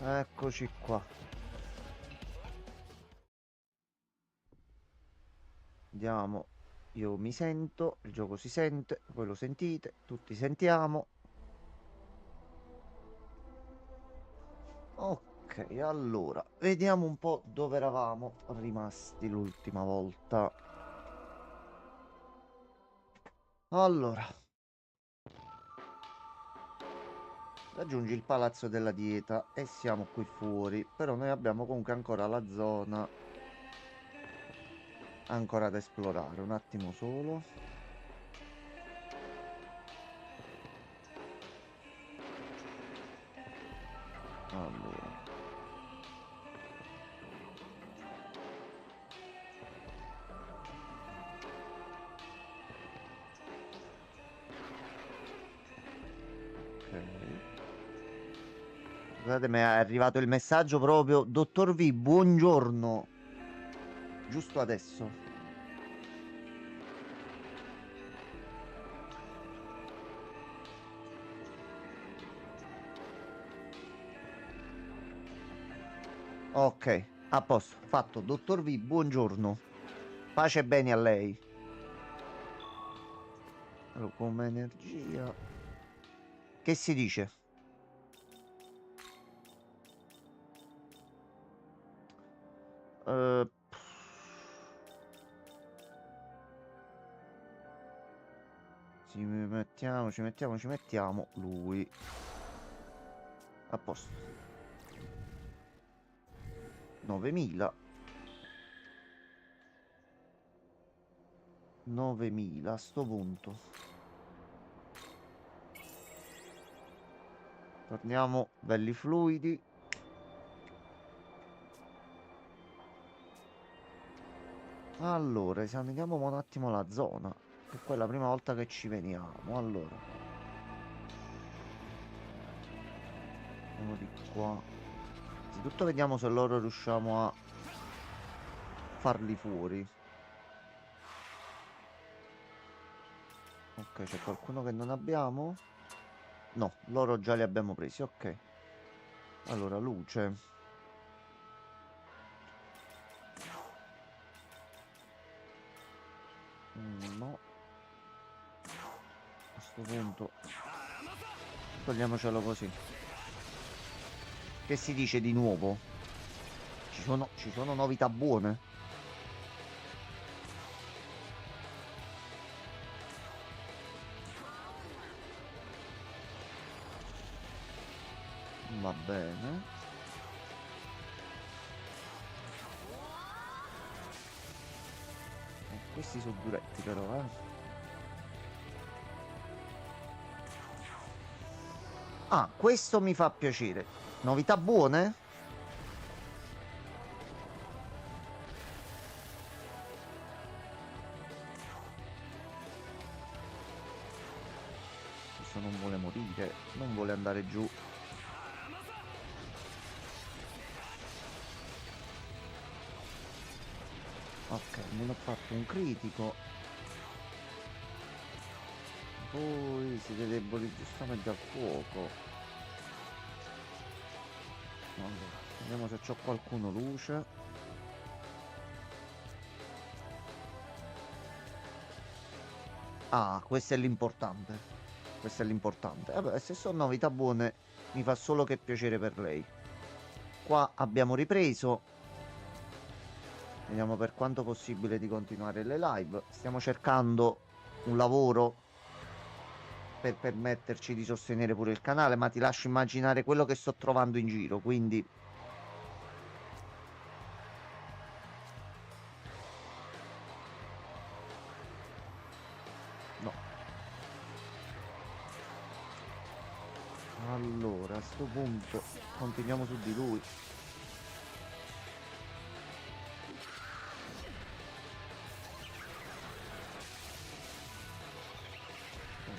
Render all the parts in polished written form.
Eccoci qua. Andiamo. Io mi sento, il gioco si sente, voi lo sentite, tutti sentiamo. Ok, allora, vediamo un po' dove eravamo rimasti l'ultima volta. Allora, raggiungi il palazzo della dieta e siamo qui fuori, però noi abbiamo comunque ancora la zona ancora da esplorare. Un attimo solo. Allora, ok. Scusate, mi è arrivato il messaggio proprio, dottor V, buongiorno. Giusto adesso. Ok, a posto, fatto. Dottor V, buongiorno. Pace e bene a lei. Allora, come energia. Che si dice? Eh, ci mettiamo lui. A posto. 9000. 9000 a sto punto. Torniamo belli fluidi. Allora, esaminiamo un attimo la zona. Che qua è la prima volta che ci veniamo. Allora, andiamo di qua. Innanzitutto vediamo se loro riusciamo a farli fuori. Ok, c'è qualcuno che non abbiamo? No, loro già li abbiamo presi. Ok. Allora, luce. No, a sto punto togliamocelo così. Che si dice di nuovo? Ci sono novità buone? Va bene. Questi sono duretti però, eh. Ah, questo mi fa piacere. Novità buone? Questo non vuole morire, non vuole andare giù. Ok, almeno ho fatto un critico. Voi siete deboli giustamente al fuoco. Allora, vediamo se c'ho qualcuno luce. Ah, questo è l'importante. Questo è l'importante. Vabbè, se sono novità buone, mi fa solo che piacere per lei. Qua abbiamo ripreso. Vediamo per quanto possibile di continuare le live. Stiamo cercando un lavoro per permetterci di sostenere pure il canale, ma ti lascio immaginare quello che sto trovando in giro, quindi no. Allora, a sto punto continuiamo su di lui.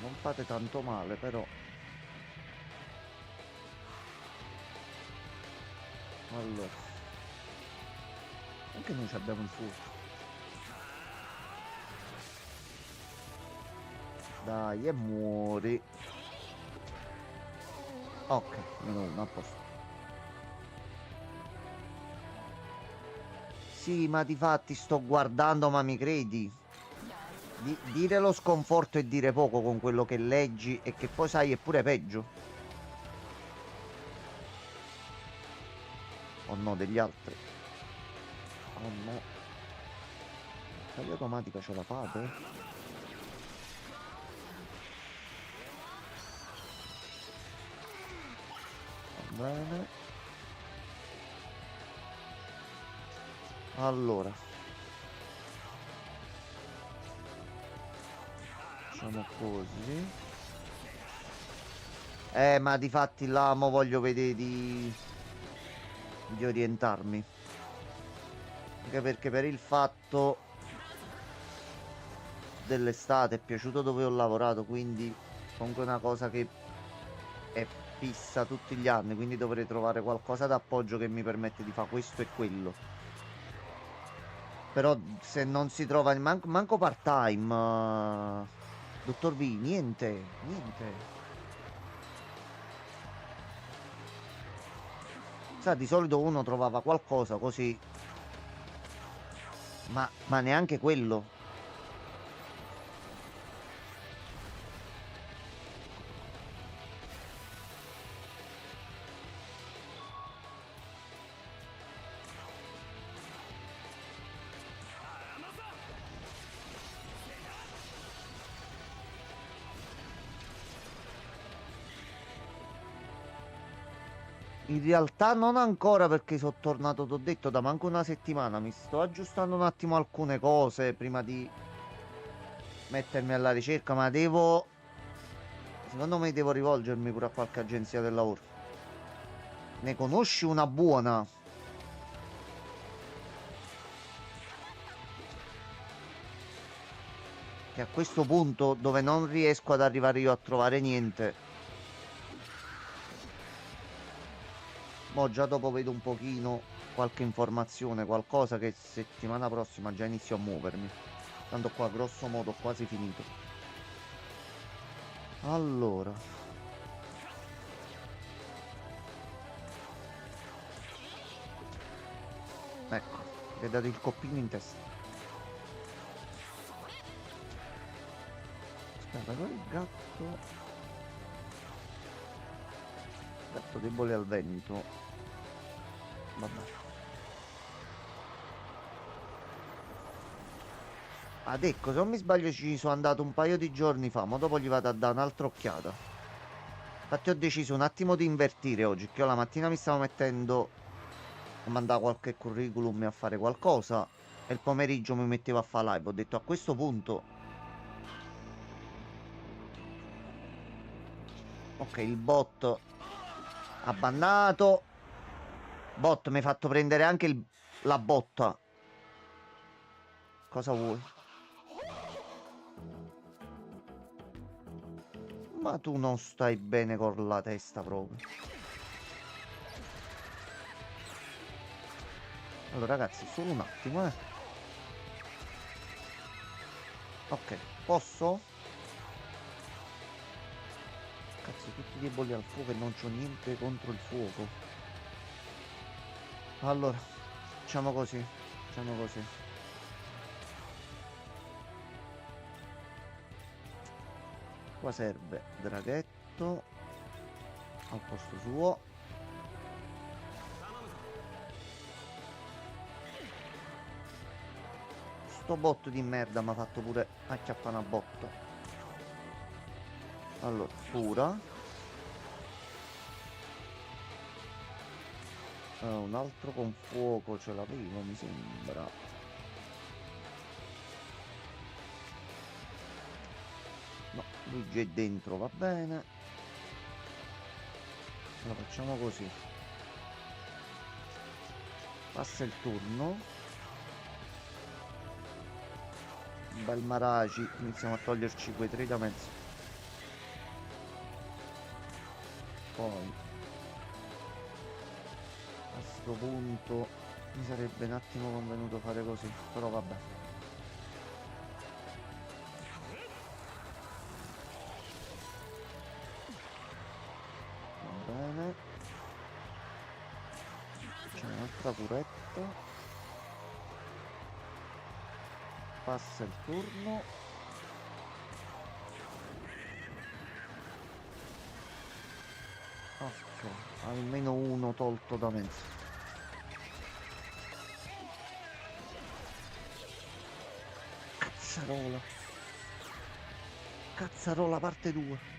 Non fate tanto male, però. Allora, anche noi ci abbiamo il fuoco. Dai, e muori. Ok, meno uno, a posto. Sì, ma di fatti sto guardando, ma mi credi? Dire lo sconforto e dire poco con quello che leggi e che poi sai è pure peggio. O no, degli altri. Oh no. Taglia automatica ce la fate? Va bene. Allora. Facciamo così. Ma di fatti là mo voglio vedere di orientarmi. Anche perché per il fatto dell'estate è piaciuto dove ho lavorato, quindi comunque è una cosa che è fissa tutti gli anni, quindi dovrei trovare qualcosa d'appoggio che mi permette di fare questo e quello. Però se non si trova manco part-time, dottor V, niente, niente. Sa, di solito uno trovava qualcosa così, ma neanche quello. In realtà non ancora perché sono tornato, t'ho detto, da manco una settimana. Mi sto aggiustando un attimo alcune cose prima di mettermi alla ricerca, ma devo, secondo me devo rivolgermi pure a qualche agenzia del lavoro. Ne conosci una buona? Che a questo punto, dove non riesco ad arrivare io a trovare niente, mo già dopo vedo un pochino qualche informazione, qualcosa che settimana prossima già inizio a muovermi. Tanto qua grosso modo ho quasi finito. Allora, ecco, mi hai dato il coppino in testa. Aspetta, però il gatto... Gatto debole al vento. Vabbè. Ad ecco, se non mi sbaglio ci sono andato un paio di giorni fa, ma dopo gli vado a dare un'altra occhiata. Infatti ho deciso un attimo di invertire oggi, che io la mattina mi stavo mettendo a mandare qualche curriculum e a fare qualcosa, e il pomeriggio mi mettevo a fare live. Ho detto a questo punto, ok, il bot abbannato. Bot, mi hai fatto prendere anche la botta. Cosa vuoi? Ma tu non stai bene con la testa proprio. Allora ragazzi, solo un attimo, eh. Ok, posso? Cazzo, tutti deboli al fuoco e non c'ho niente contro il fuoco. Allora, facciamo così. Facciamo così. Qua serve draghetto al posto suo. Sto bot di merda mi ha fatto pure acchiappare una botta. Allora, cura. Un altro con fuoco ce l'avevo, mi sembra. No, lui già è dentro, va bene. Allora facciamo così. Passa il turno. Un bel Maraci. Iniziamo a toglierci quei tre da mezzo. Poi a sto punto mi sarebbe un attimo convenuto fare così. Però vabbè. Va bene. C'è un'altra curetta. Passa il turno. Ok, almeno uno tolto da mezzo. Cazzarola. Cazzarola parte 2.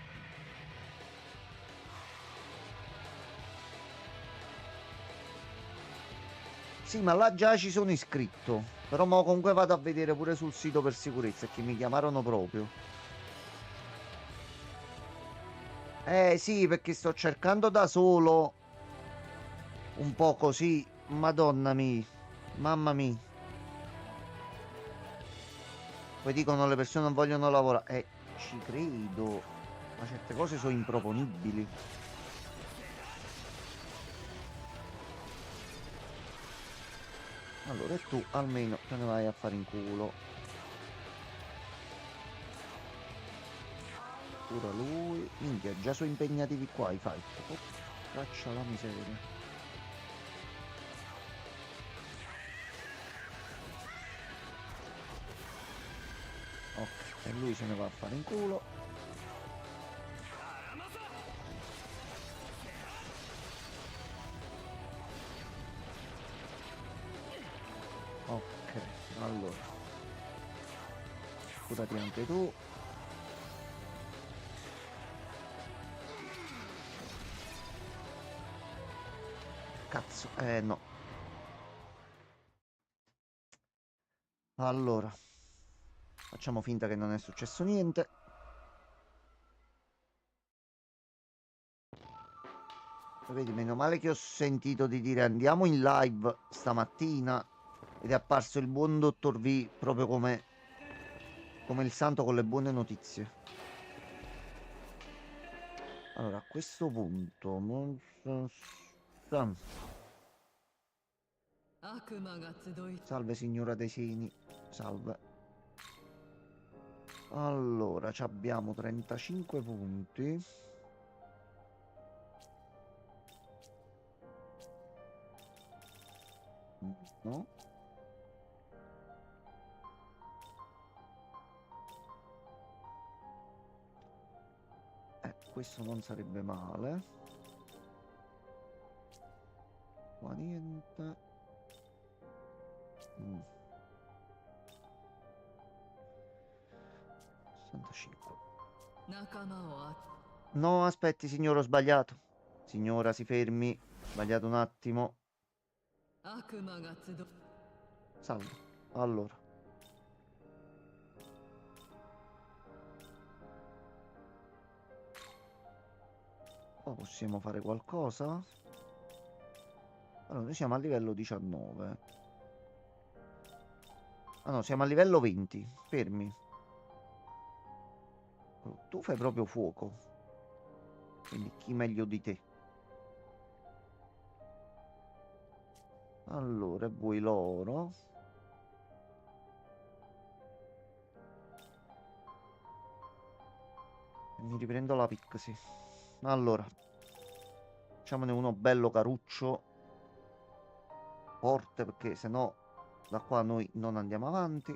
Sì, ma là già ci sono iscritto. Però mo comunque vado a vedere pure sul sito per sicurezza, che mi chiamarono proprio. Sì, perché sto cercando da solo un po' così. Madonna mia. Mamma mia. Poi dicono le persone non vogliono lavorare. Ci credo. Ma certe cose sono improponibili. Allora, e tu almeno te ne vai a fare in culo. Cura lui. Minchia, già sono impegnativi qua i fight. Oh, caccia la miseria. Ok, e lui se ne va a fare in culo. Ok, allora. Curati anche tu. Cazzo, no. Allora, facciamo finta che non è successo niente. Vedi, meno male che ho sentito di dire andiamo in live stamattina ed è apparso il buon dottor V proprio come il santo con le buone notizie. Allora, a questo punto... Salve signora Desini, salve. Allora, ci abbiamo 35 punti. No? Questo non sarebbe male. Qua niente. 65. No, aspetti, signora, ho sbagliato. Signora, si fermi. Sbagliato un attimo. Salve. Allora. Qua possiamo fare qualcosa? Allora, noi siamo a livello 19. Ah no, siamo a livello 20. Fermi. Oh, tu fai proprio fuoco. Quindi chi meglio di te? Allora, vuoi l'oro? E mi riprendo la Pixie. Allora, facciamone uno bello caruccio. Forte, perché sennò da qua noi non andiamo avanti.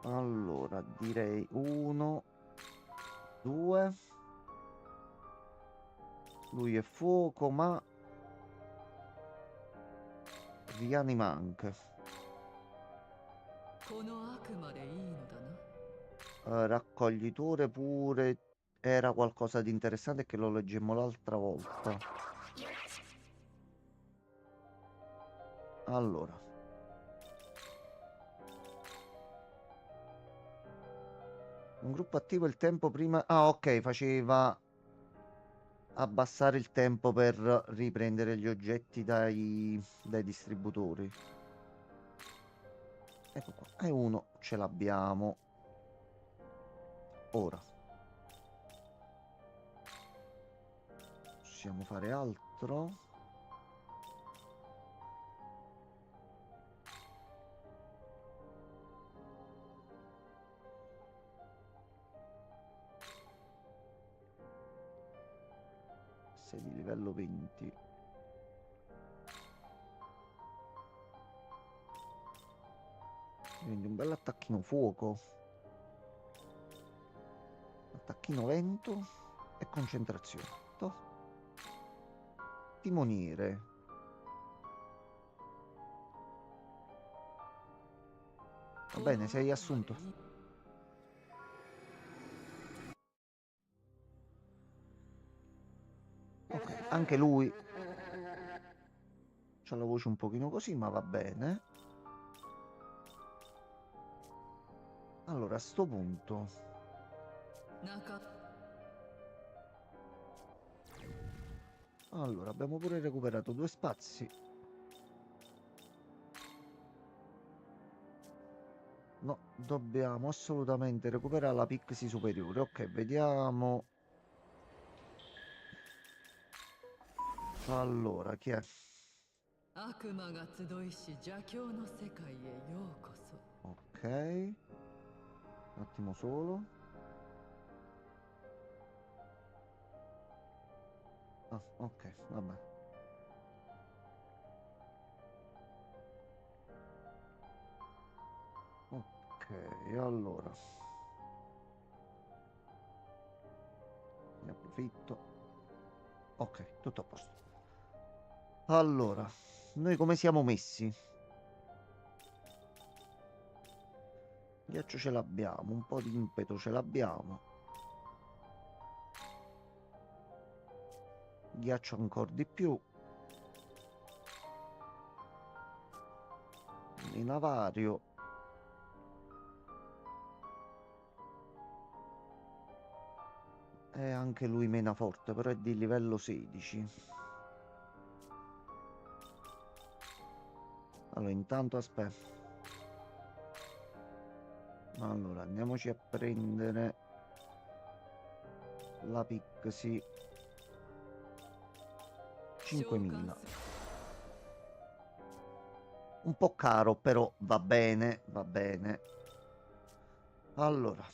Allora, direi 1, 2. Lui è fuoco, ma rianima anche. Raccoglitore pure era qualcosa di interessante che lo leggemmo l'altra volta. Allora. Un gruppo attivo il tempo prima... Ah, ok, faceva abbassare il tempo per riprendere gli oggetti dai distributori. Ecco qua. E uno ce l'abbiamo. Ora. Possiamo fare altro? Sei di livello 20. Quindi un bel attacchino fuoco, attacchino vento e concentrazione. Timoniere. Va bene, sei assunto. Ok, anche lui c'ha la voce un pochino così, ma va bene. Allora, a sto punto allora, abbiamo pure recuperato 2 spazi. No, dobbiamo assolutamente recuperare la Pixie superiore. Ok, vediamo. Allora, chi è? 悪魔が集いし邪教の世界へようこそ。Ok, un attimo solo. Ah, ok, vabbè. Ok, allora. Ne approfitto. Ok, tutto a posto. Allora, noi come siamo messi? Ghiaccio ce l'abbiamo, un po' di impeto ce l'abbiamo. Ghiaccio ancora di più. Minavario. E anche lui mena forte, però è di livello 16. Allora, intanto aspetta. Allora, andiamoci a prendere la Pixie. 5.000. Un po' caro, però va bene, va bene. Allora,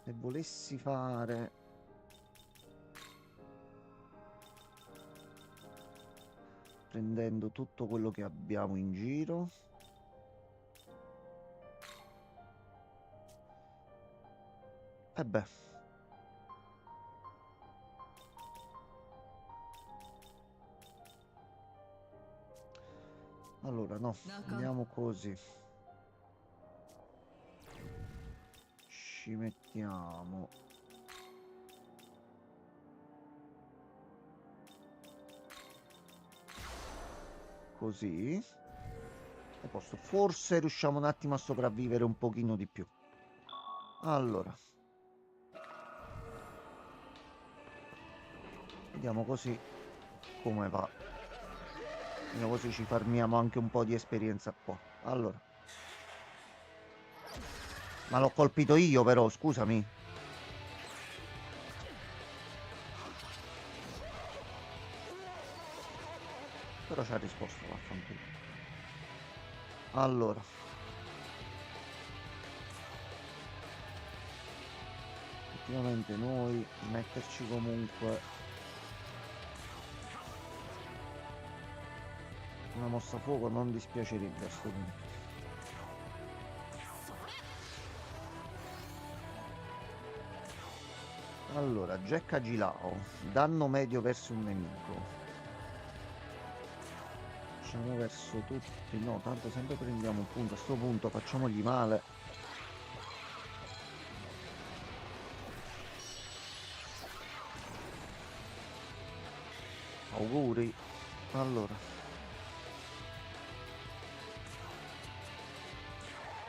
se volessi fare... prendendo tutto quello che abbiamo in giro. E beh. Allora, no, andiamo così. Ci mettiamo così. E posso, forse riusciamo un attimo a sopravvivere un pochino di più. Allora, vediamo così come va. Vediamo così ci farmiamo anche un po' di esperienza qua. Allora. Ma l'ho colpito io però, scusami. Però ci ha risposto, vaffanculo. Allora. Effettivamente noi metterci comunque una mossa a fuoco non dispiacerebbe a sto punto. Allora, Jack Agilao, danno medio verso un nemico. Facciamo verso tutti, no, tanto sempre prendiamo un punto. A sto punto facciamogli male. Auguri. Allora.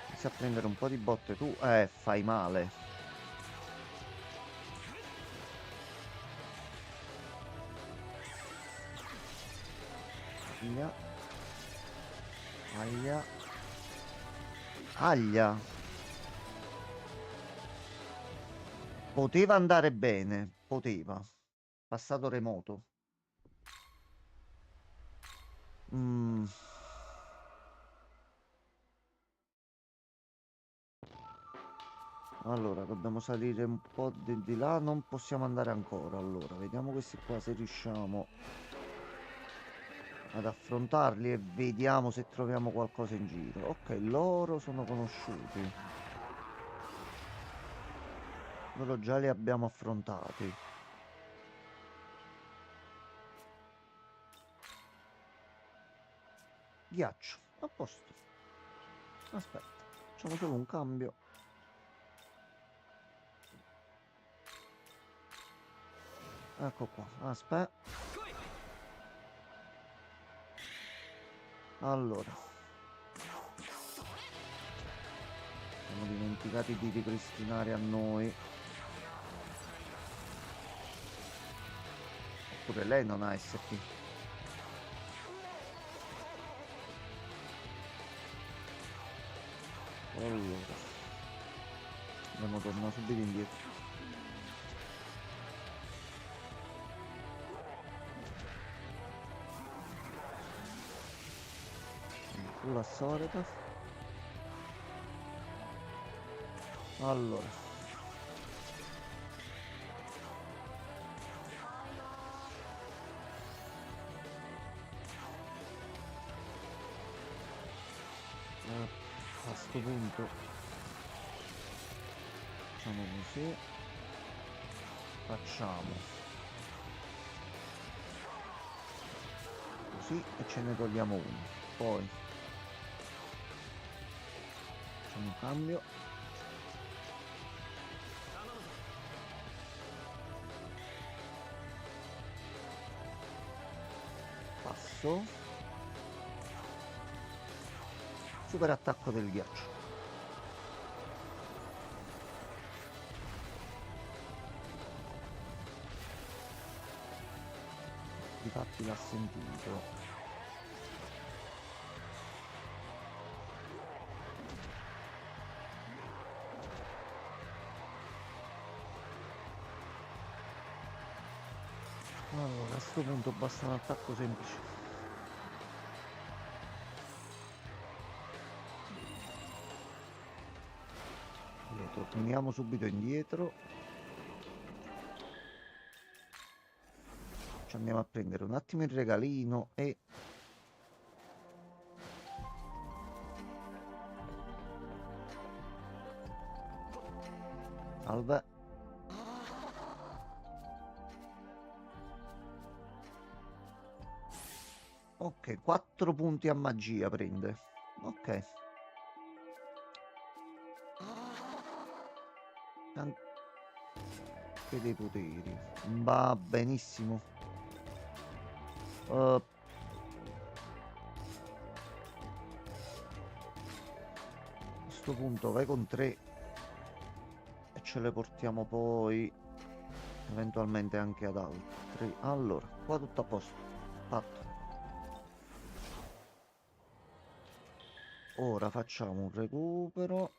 Inizia a prendere un po' di botte tu. Fai male. Aia. Aia. Aglia. Poteva andare bene. Poteva. Passato remoto. Mm. Allora, dobbiamo salire un po' di là. Non possiamo andare ancora. Allora, vediamo questi qua se riusciamo. ad affrontarli e vediamo se troviamo qualcosa in giro. Ok, loro sono conosciuti. Loro già li abbiamo affrontati. Ghiaccio, a posto. Aspetta, facciamo solo un cambio. Ecco qua, aspetta. Allora, siamo dimenticati di ripristinare a noi. Oppure lei non ha SP. Allora, dobbiamo tornare subito indietro. Sulla solita. Allora. A sto punto facciamo così, facciamo così e ce ne togliamo uno, poi facciamo un cambio, passo, super attacco del ghiaccio. Difatti l'ha sentito. Allora, a sto punto basta un attacco semplice. Torniamo subito indietro. Ci andiamo a prendere un attimo il regalino e salve. Ok, 4 punti a magia prende. Ok. Anche dei poteri. Va benissimo. A questo punto vai con 3 e ce le portiamo poi eventualmente anche ad altri. Allora, qua tutto a posto. Fatto. Ora facciamo un recupero.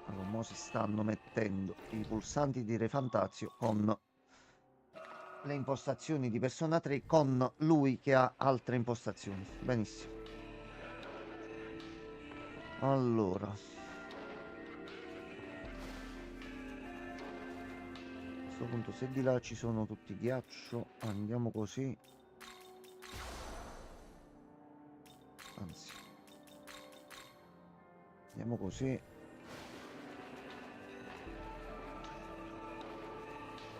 Allora, mo si stanno mettendo i pulsanti di Refantazio con le impostazioni di Persona 3 con lui che ha altre impostazioni. Benissimo. Allora, a questo punto se di là ci sono tutti ghiaccio, andiamo così. Anzi, andiamo così.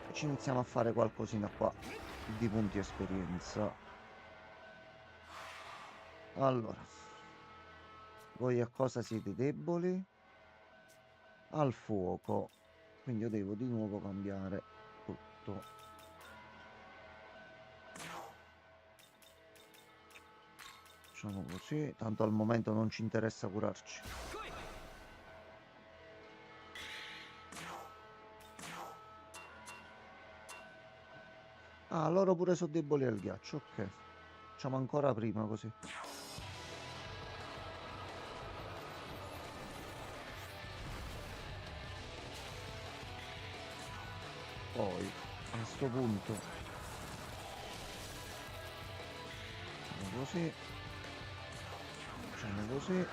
E ci iniziamo a fare qualcosina qua di punti esperienza. Allora, voi a cosa siete deboli? Al fuoco. Quindi io devo di nuovo cambiare tutto. Facciamo così, tanto al momento non ci interessa curarci. Ah, loro pure sono deboli al ghiaccio, ok. Facciamo ancora prima così. Poi, a sto punto, facciamo così. Facciamo così.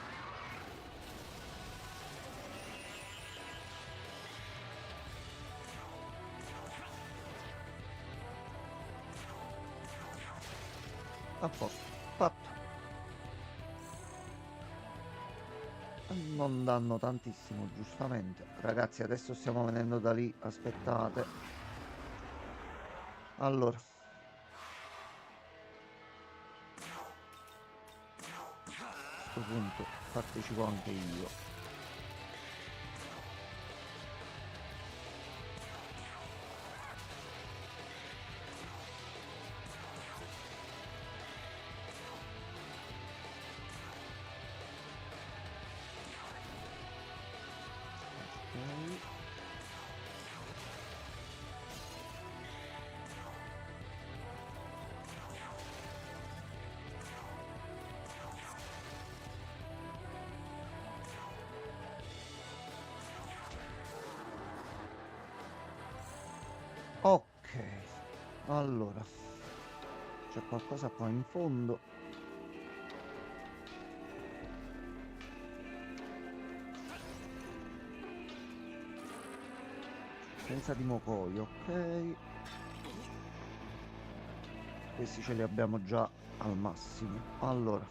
A posto, fatto. Non danno tantissimo, giustamente. Ragazzi, adesso stiamo venendo da lì. Aspettate. Allora. A questo punto partecipo anche io. Ok. Ok, allora c'è qualcosa qua in fondo. Senza dimocoi, ok. Questi ce li abbiamo già al massimo. Allora.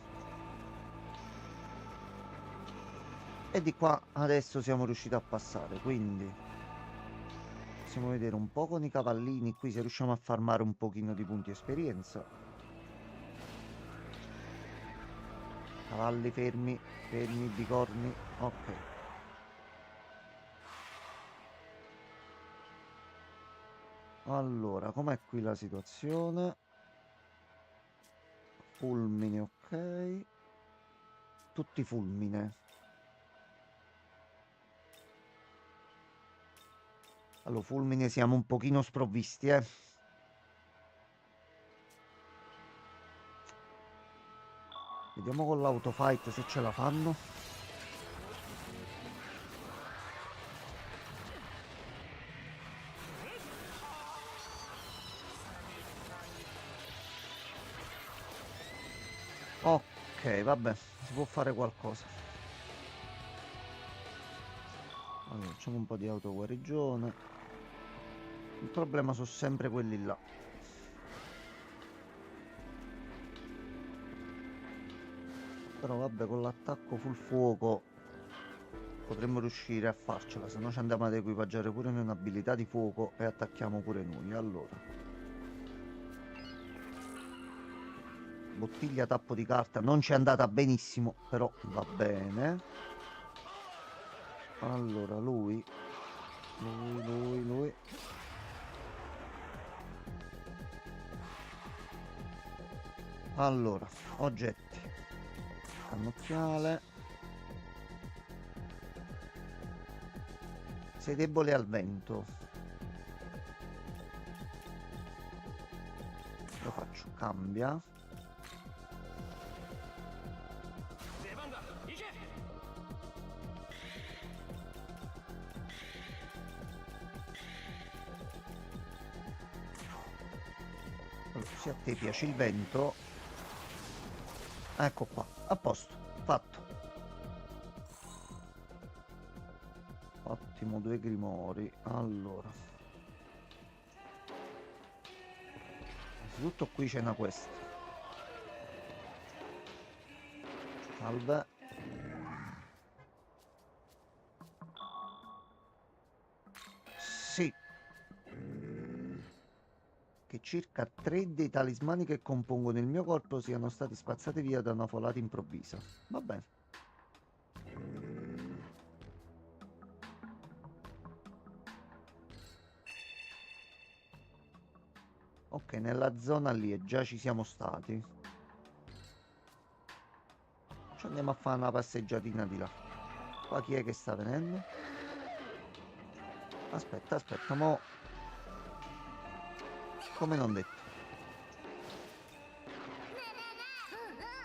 E di qua adesso siamo riusciti a passare, quindi possiamo vedere un po' con i cavallini qui se riusciamo a farmare un pochino di punti esperienza. Cavalli fermi, fermi, bicorni, ok. Allora, com'è qui la situazione? Fulmine, ok. Tutti fulmine. Allora, fulmine siamo un pochino sprovvisti, eh. Vediamo con l'autofight se ce la fanno. Ok, vabbè, si può fare qualcosa. Allora, facciamo un po' di autoguarigione. Il problema sono sempre quelli là. Però vabbè, con l'attacco full fuoco potremmo riuscire a farcela. Se no ci andiamo ad equipaggiare pure noi un'abilità di fuoco e attacchiamo pure noi. Allora. Bottiglia tappo di carta. Non ci è andata benissimo, però va bene. Allora, lui. Lui. Allora, oggetti. Cannocchiale. Sei debole al vento. Lo faccio, cambia. Allora, se a te piace il vento, ecco qua, a posto, fatto. Ottimo, 2 grimori. Allora, innanzitutto qui c'è una questa. Salve. Sì. Che circa 3 dei talismani che compongono il mio corpo siano stati spazzati via da una folata improvvisa. Va bene. Ok, nella zona lì e già ci siamo stati. Ci andiamo a fare una passeggiatina di là. Qua chi è che sta venendo? Aspetta, mo. Come non detto.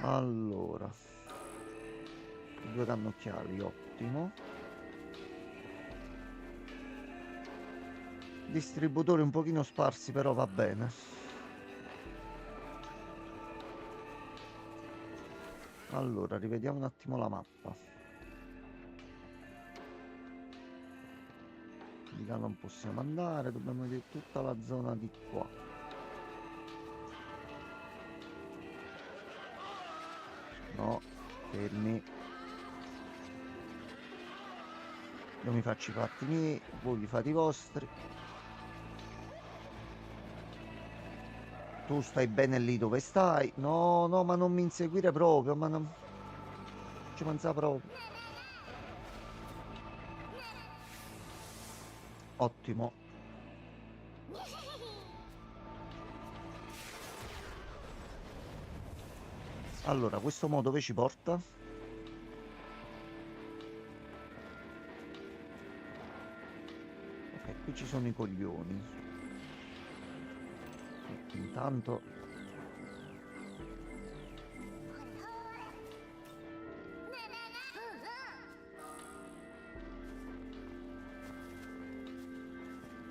Allora. 2 cannocchiali, ottimo. Distributori un pochino sparsi, però va bene. Allora, rivediamo un attimo la mappa. Di là non possiamo andare, dobbiamo vedere tutta la zona di qua. Fermi. Io mi faccio i fatti miei, voi vi fate i vostri. Tu stai bene lì dove stai. No, no, ma non mi inseguire proprio, ma non ci pensa proprio. Ottimo. Allora, questo mo dove ci porta? Ok, qui ci sono i coglioni. Intanto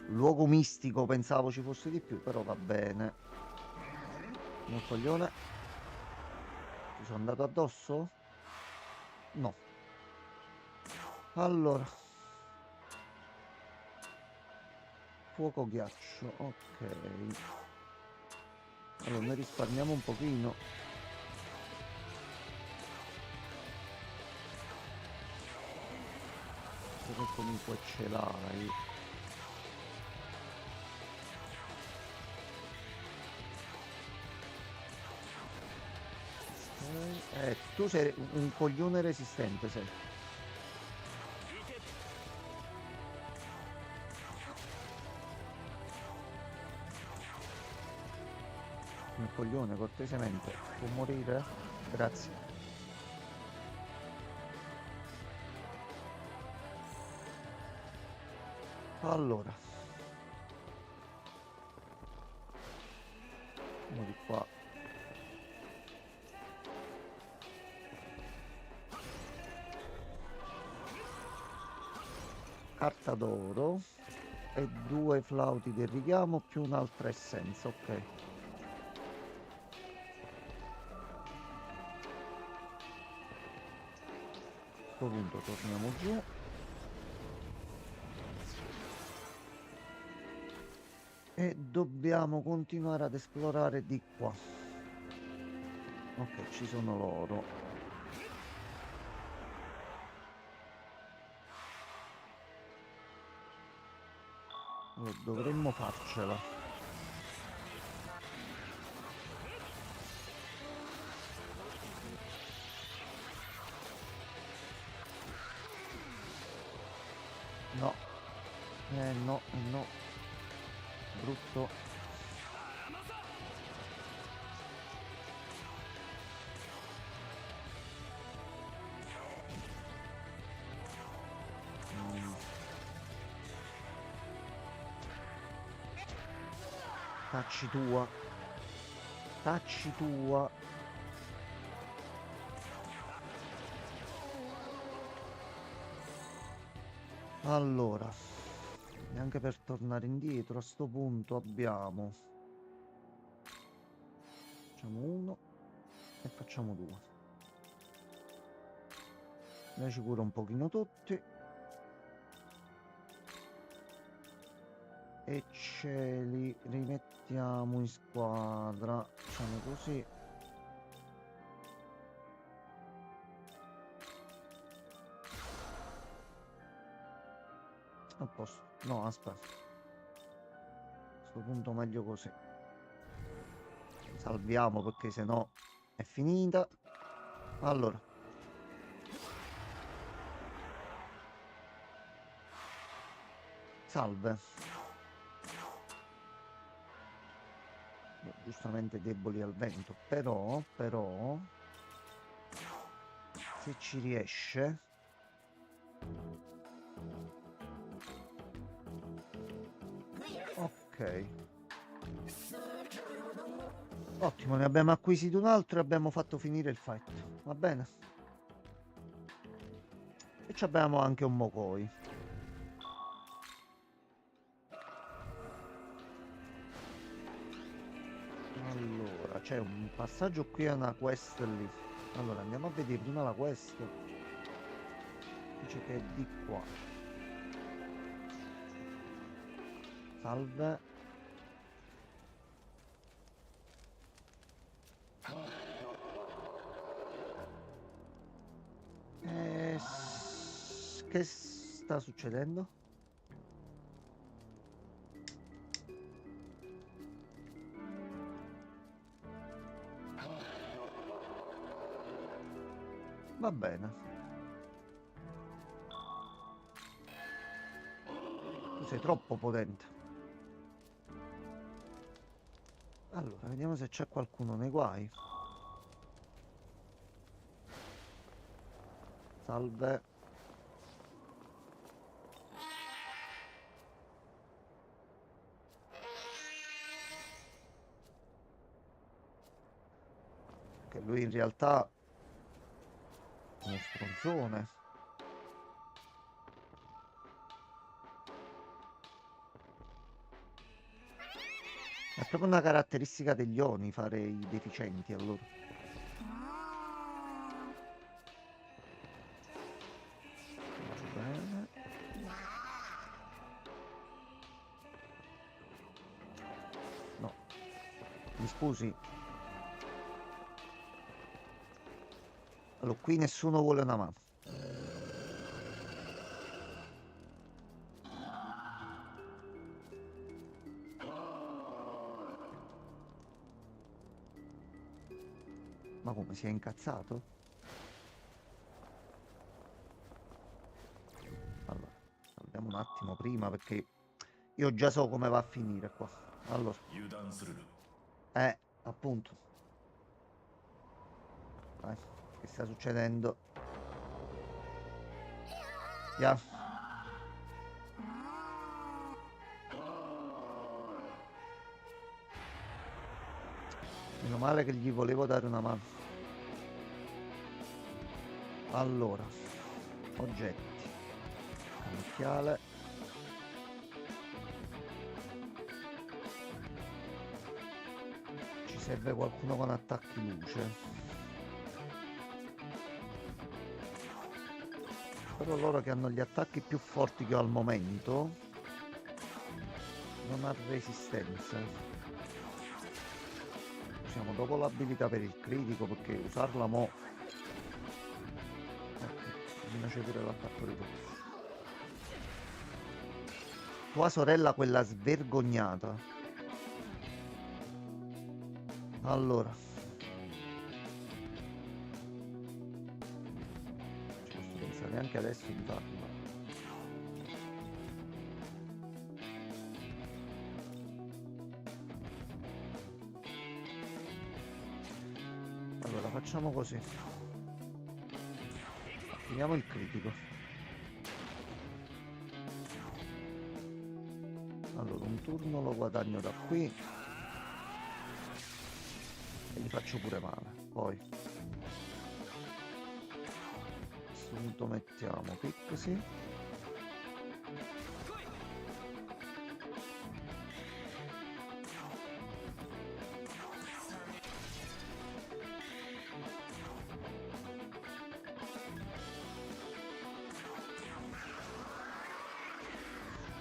luogo mistico pensavo ci fosse di più, però va bene. Un coglione. Ci sono andato addosso? No. Allora. Fuoco ghiaccio, ok. Allora, noi risparmiamo un pochino. Che comunque ce l'hai. Tu sei un coglione resistente, sei. Un coglione, cortesemente. Può morire? Grazie. Allora. Andiamo di qua. Carta d'oro. E 2 flauti del richiamo più un'altra essenza, ok. A questo punto torniamo giù. E dobbiamo continuare ad esplorare di qua. Ok, ci sono loro. Allora, dovremmo farcela. No. No, no. Brutto. Tacci tua. Tacci tua. Allora, neanche per tornare indietro, a sto punto abbiamo... Facciamo 1 e facciamo 2. Lei ci cura un pochino tutti. E ce li rimettiamo in squadra. Facciamo così. A posto. No, aspetta. A questo punto meglio così. Salviamo perché sennò è finita. Allora. Salve. Giustamente deboli al vento. Però. Se ci riesce. Ok. Ottimo, ne abbiamo acquisito un altro e abbiamo fatto finire il fight. Va bene. E ci abbiamo anche un Mokoi. Allora, c'è un passaggio qui e una quest lì. Allora, andiamo a vedere prima la quest. Dice che è di qua. Salve. Che sta succedendo? Va bene. Tu sei troppo potente. Allora, vediamo se c'è qualcuno nei guai. Salve. Che lui in realtà è uno stronzone. È proprio una caratteristica degli Oni fare i deficienti, allora. Va bene. No. Mi scusi. Allora, qui nessuno vuole una mano. Ma come, si è incazzato? Allora, salviamo un attimo prima perché io già so come va a finire qua. Allora, appunto. Dai, che sta succedendo? Ya. Meno male che gli volevo dare una mano. Allora, oggetti. Occhiale. Ci serve qualcuno con attacchi luce. Però loro che hanno gli attacchi più forti che ho al momento non ha resistenza. Usiamo dopo l'abilità per il critico perché usarla mo'. Ok, c'è pure l'attacco di tutti. Tua sorella quella svergognata. Allora. Ci posso pensare anche adesso di farlo. Allora facciamo così. Finiamo il critico. Allora un turno lo guadagno da qui e gli faccio pure male. Poi a questo punto mettiamo Pixie.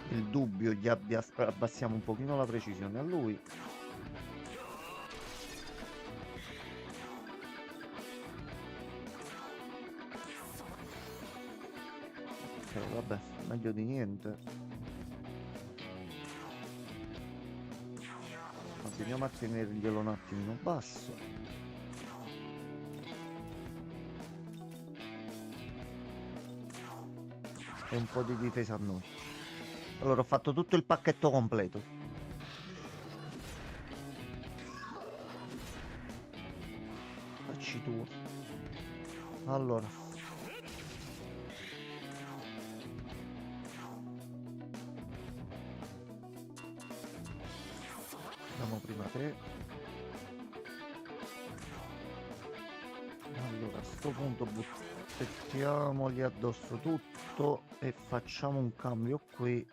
Il dubbio gli abbassiamo un pochino la precisione a lui. Ok, vabbè, meglio di niente. Continuiamo a tenerglielo un attimino basso. E un po' di difesa a noi. Allora ho fatto tutto il pacchetto completo. Facci tu. Allora. Andiamo prima te. Allora a sto punto buttiamogli addosso tutto e facciamo un cambio qui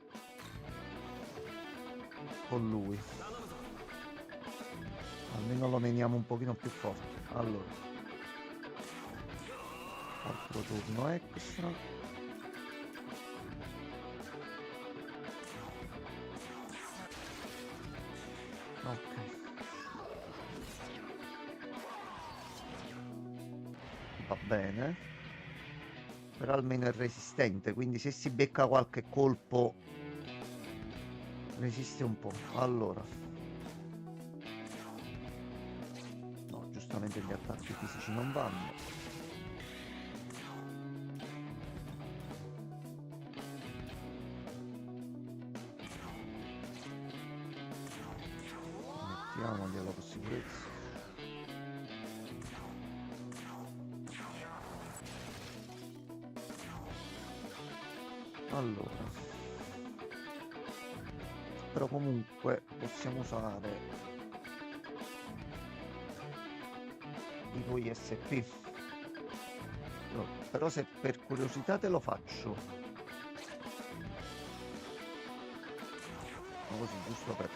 con lui. Almeno lo meniamo un pochino più forte. Allora. Altro turno extra. Ok. Va bene. Però almeno è resistente, quindi se si becca qualche colpo resiste un po'. Allora, no, giustamente gli attacchi fisici non vanno. Mettiamogli la possibilità. Allora, però comunque possiamo usare tipo ISP. No, però se per curiosità te lo faccio, ma così giusto per...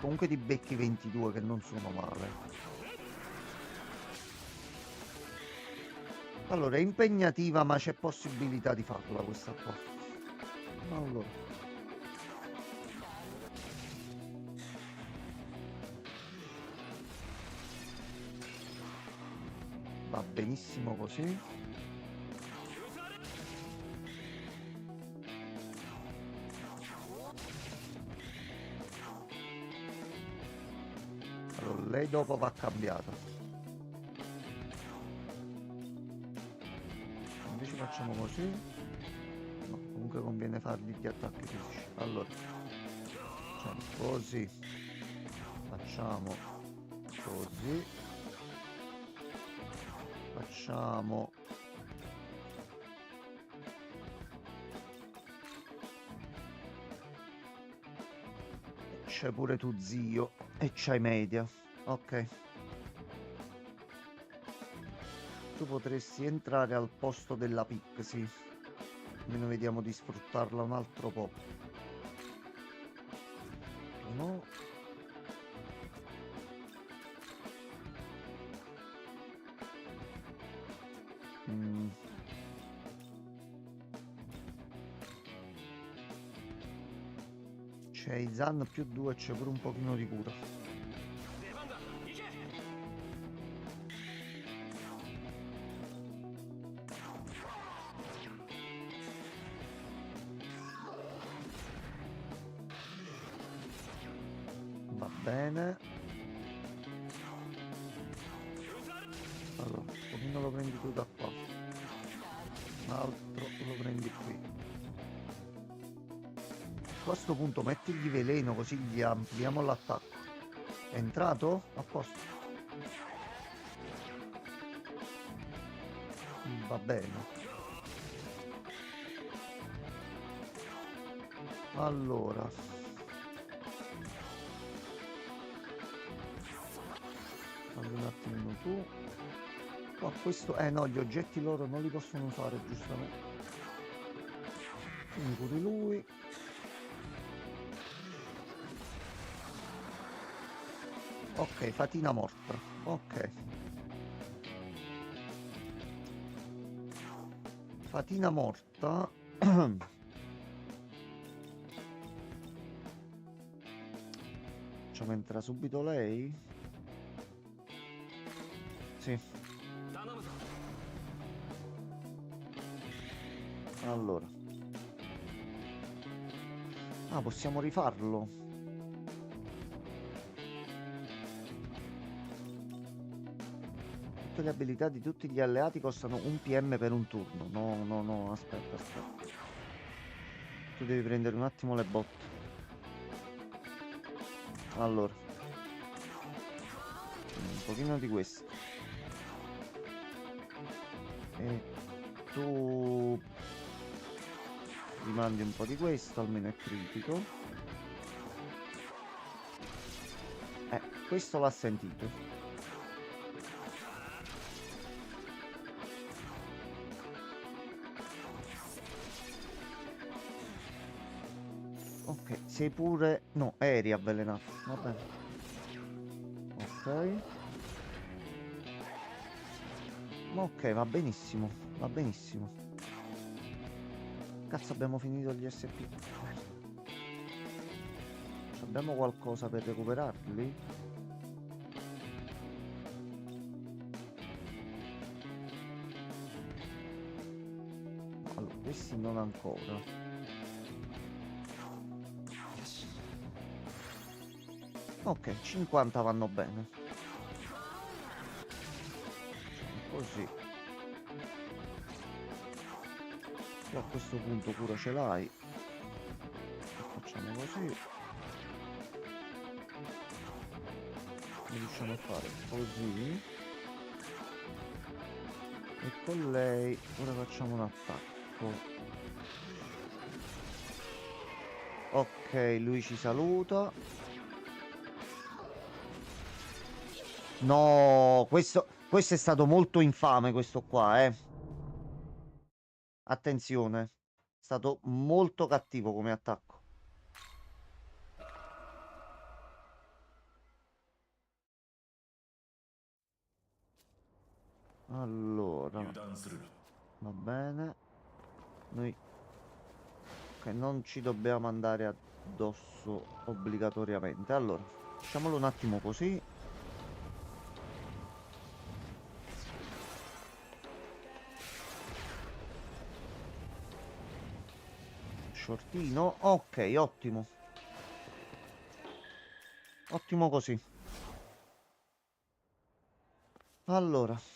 comunque ti becchi 22 che non sono male. Allora, è impegnativa ma c'è possibilità di farla questa qua. Allora, va benissimo così. Allora, lei dopo va cambiata. Invece facciamo così. No, comunque conviene fargli gli attacchi fisici. Allora, facciamo così. Facciamo così. Facciamo... C'è pure tu zio e c'hai media. Ok. Tu potresti entrare al posto della Pixie. Almeno vediamo di sfruttarla un altro po'. No. Mm. C'è Izan più 2 e c'è pure un pochino di cura. Va bene. Allora, un pochino lo prendi tu da qua. Un altro lo prendi qui. A questo punto mettigli veleno così gli ampliamo l'attacco. È entrato? A posto. Va bene. Allora. Fammi un attimino tu. Oh, questo... no, gli oggetti loro non li possono usare, giustamente. Quindi pure lui. Ok, fatina morta. Ok. Fatina morta. Facciamo entrare subito lei? Sì. Allora. Ah, possiamo rifarlo. Tutte le abilità di tutti gli alleati costano un PM per un turno. No, no, no, aspetta. Tu devi prendere un attimo le botte. Allora. Un pochino di questo. E tu rimandi un po' di questo, almeno è critico. Questo l'ha sentito. Ok, sei pure... no, eri avvelenato. Va bene. Ok. Ok, va benissimo. Va benissimo. Cazzo, abbiamo finito gli SP. Abbiamo qualcosa per recuperarli? Questi non ancora. Ok, 50 vanno bene. Così. E a questo punto cura ce l'hai. Facciamo così. Riusciamo a fare così. E con lei ora facciamo un attacco. Ok, lui ci saluta. No, questo è stato molto infame, questo qua, eh. Attenzione. È stato molto cattivo come attacco. Allora, va bene. Noi che non ci dobbiamo andare addosso obbligatoriamente. Allora, facciamolo un attimo così. Shortino. Ok, ottimo. Ottimo così. Allora.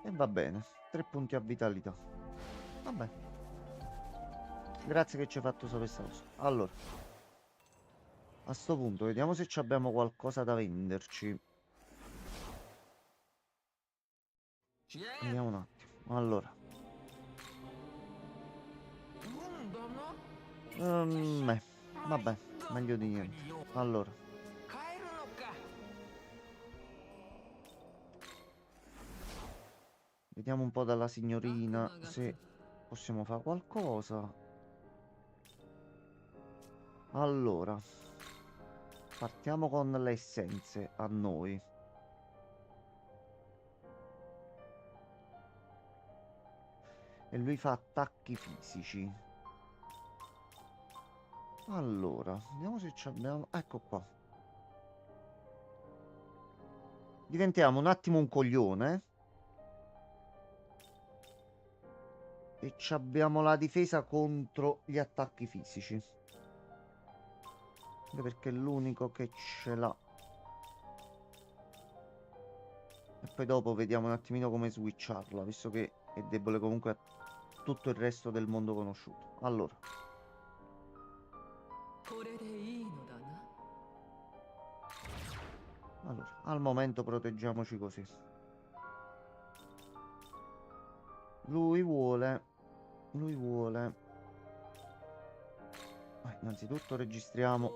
E va bene. 3 punti a vitalità. Vabbè. Grazie che ci hai fatto sapere questa cosa. Allora. A sto punto, vediamo se ci abbiamo qualcosa da venderci. Vediamo un attimo. Allora. Vabbè, meglio di niente. Allora. Vediamo un po' dalla signorina se possiamo fare qualcosa. Allora. Partiamo con le essenze a noi. E lui fa attacchi fisici. Allora, vediamo se ci abbiamo... Ecco qua. Diventiamo un attimo un coglione. E ci abbiamo la difesa contro gli attacchi fisici. Anche perché è l'unico che ce l'ha. E poi dopo vediamo un attimino come switcharla, visto che è debole comunque a tutto il resto del mondo conosciuto. Allora. Allora, al momento proteggiamoci così. Lui vuole... Lui vuole... innanzitutto registriamo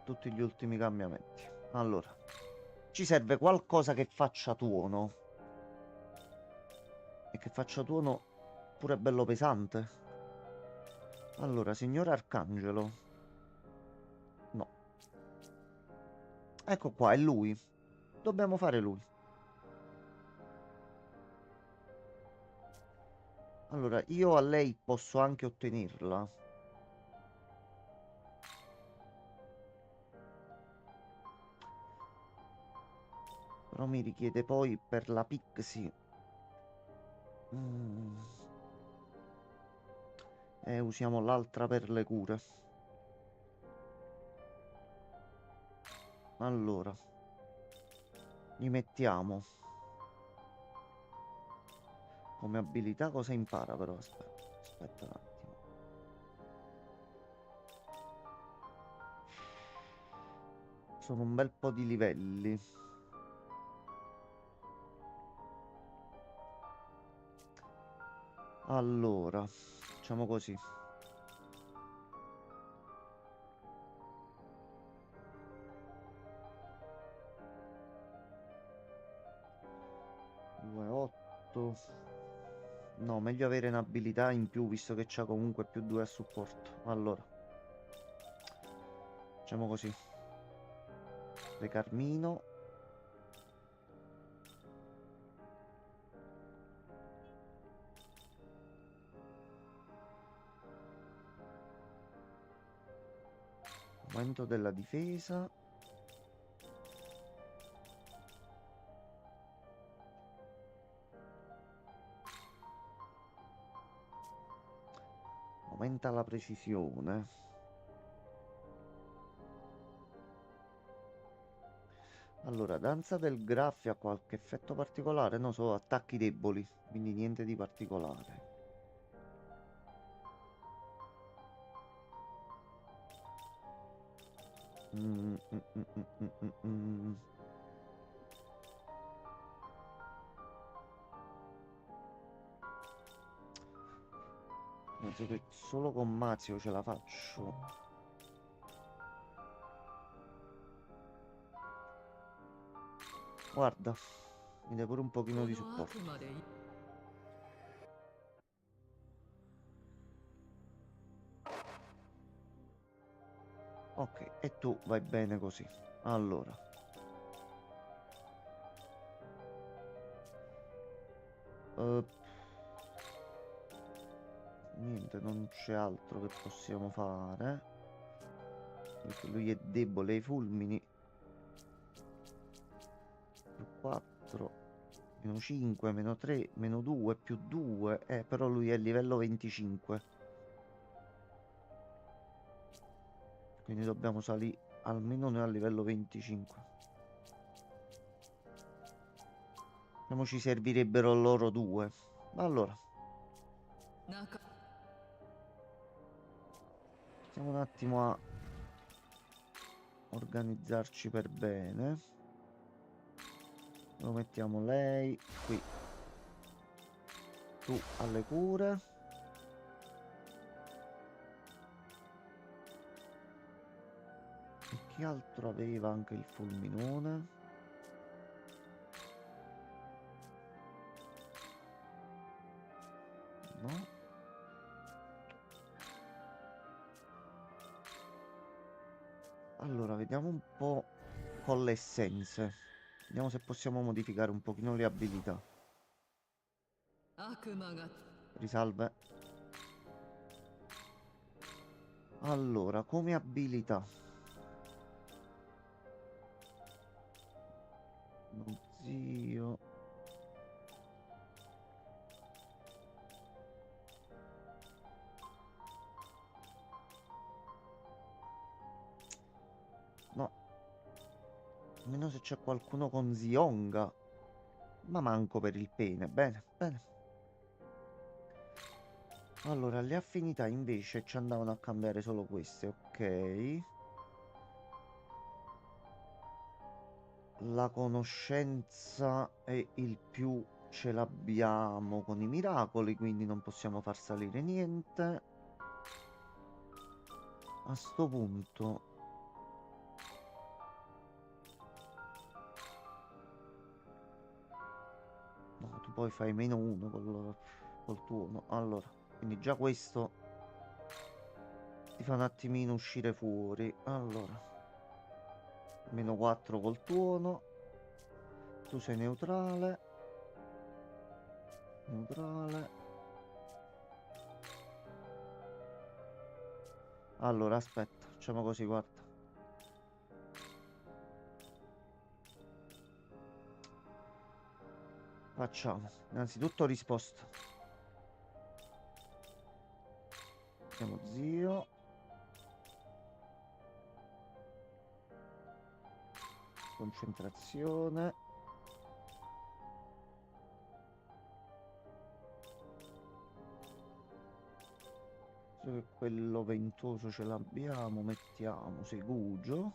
tutti gli ultimi cambiamenti. Allora. Ci serve qualcosa che faccia tuono. E che faccia tuono pure bello pesante. Allora, signor Arcangelo. No. Ecco qua, è lui. Dobbiamo fare lui. Allora, io a lei posso anche ottenerla. Però mi richiede poi per la Pixie. E usiamo l'altra per le cure. Allora. Gli mettiamo. Come abilità cosa impara però? Aspetta un attimo. Sono un bel po' di livelli. Allora, facciamo così. Due, 8. No, meglio avere un'abilità in più, visto che c'ha comunque più 2 a supporto. Allora, facciamo così. De Carmino. Aumento della difesa. aumenta la precisione. Allora, danza del graffio ha qualche effetto particolare? No, solo attacchi deboli, quindi niente di particolare. Mm, mm, mm, mm, mm, mm, mm. Penso che solo con Mazio ce la faccio. Guarda, mi dai pure un pochino こ di の悪 supporto. 魔でい Ok, e tu vai bene così. Allora. eh, niente, non c'è altro che possiamo fare. Perché lui è debole ai fulmini. Più 4, meno 5, meno 3, meno 2, più 2. Però lui è livello 25. Quindi dobbiamo salire almeno noi a livello 25. Diciamo ci servirebbero loro due. Allora, 中 stiamo un attimo a organizzarci per bene. Lo mettiamo lei qui. Tu alle cure. E chi altro aveva anche il fulminone? No. Allora, vediamo un po' con le essenze. Vediamo se possiamo modificare un pochino le abilità. 悪魔が Risalve. Allora, come abilità. Lo zio. No. Almeno se c'è qualcuno con Zionga. Ma manco per il pene. Bene, bene. Allora, le affinità invece ci andavano a cambiare solo queste, ok. La conoscenza e il più ce l'abbiamo con i miracoli, quindi non possiamo far salire niente. A sto punto... No, tu poi fai meno uno col tuo uno. Allora, quindi già questo ti fa un attimino uscire fuori. Allora, meno 4 col tuo uno. Tu sei neutrale. Neutrale. Allora, aspetta, facciamo così, guarda. Facciamo. Innanzitutto risposta. Siamo zio. Concentrazione. So che quello ventoso ce l'abbiamo. Mettiamo Segugio.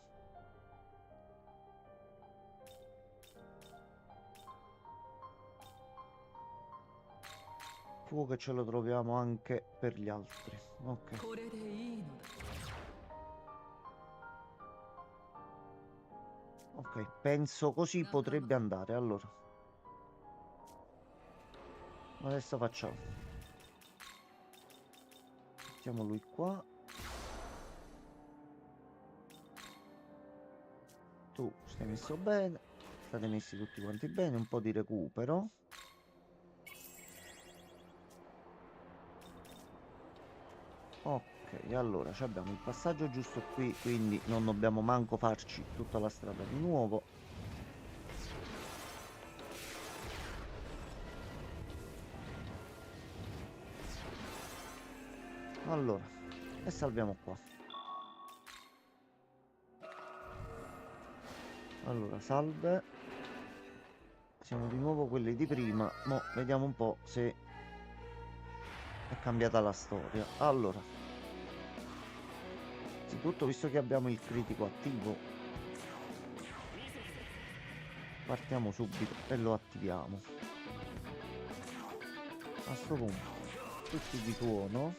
Fuoco che ce lo troviamo anche per gli altri. Ok. これでいいのだ Ok, penso così potrebbe andare. Allora, adesso facciamo. Mettiamo lui qua. Tu stai messo bene. State messi tutti quanti bene. Un po' di recupero. Ok, allora abbiamo il passaggio giusto qui, quindi non dobbiamo manco farci tutta la strada di nuovo. Allora, e salviamo qua. Allora, salve. Siamo di nuovo quelli di prima. Mo' vediamo un po' se è cambiata la storia. Allora, innanzitutto, visto che abbiamo il critico attivo, partiamo subito e lo attiviamo. A sto punto, tutti di tuono.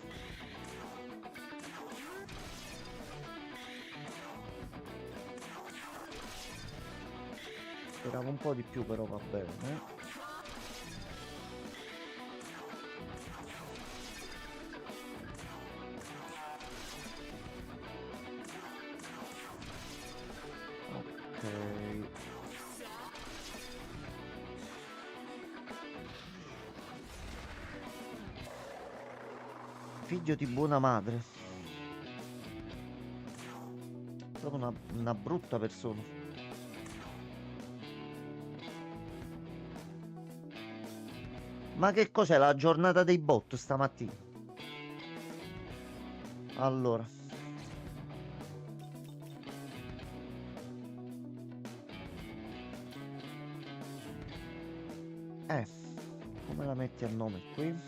Speravo un po' di più, però va bene. Ok. Figlio di buona madre. Proprio una brutta persona. Ma che cos'è la giornata dei bot stamattina? Allora. Come la metti a nome qui?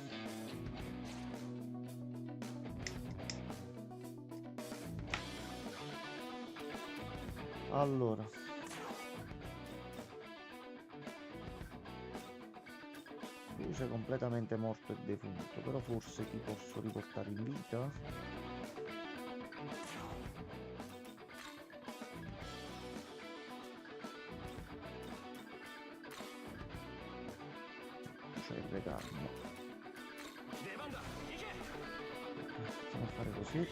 Allora. Tu sei completamente morto e defunto, però forse ti posso riportare in vita? C'è il regalo. Possiamo fare così.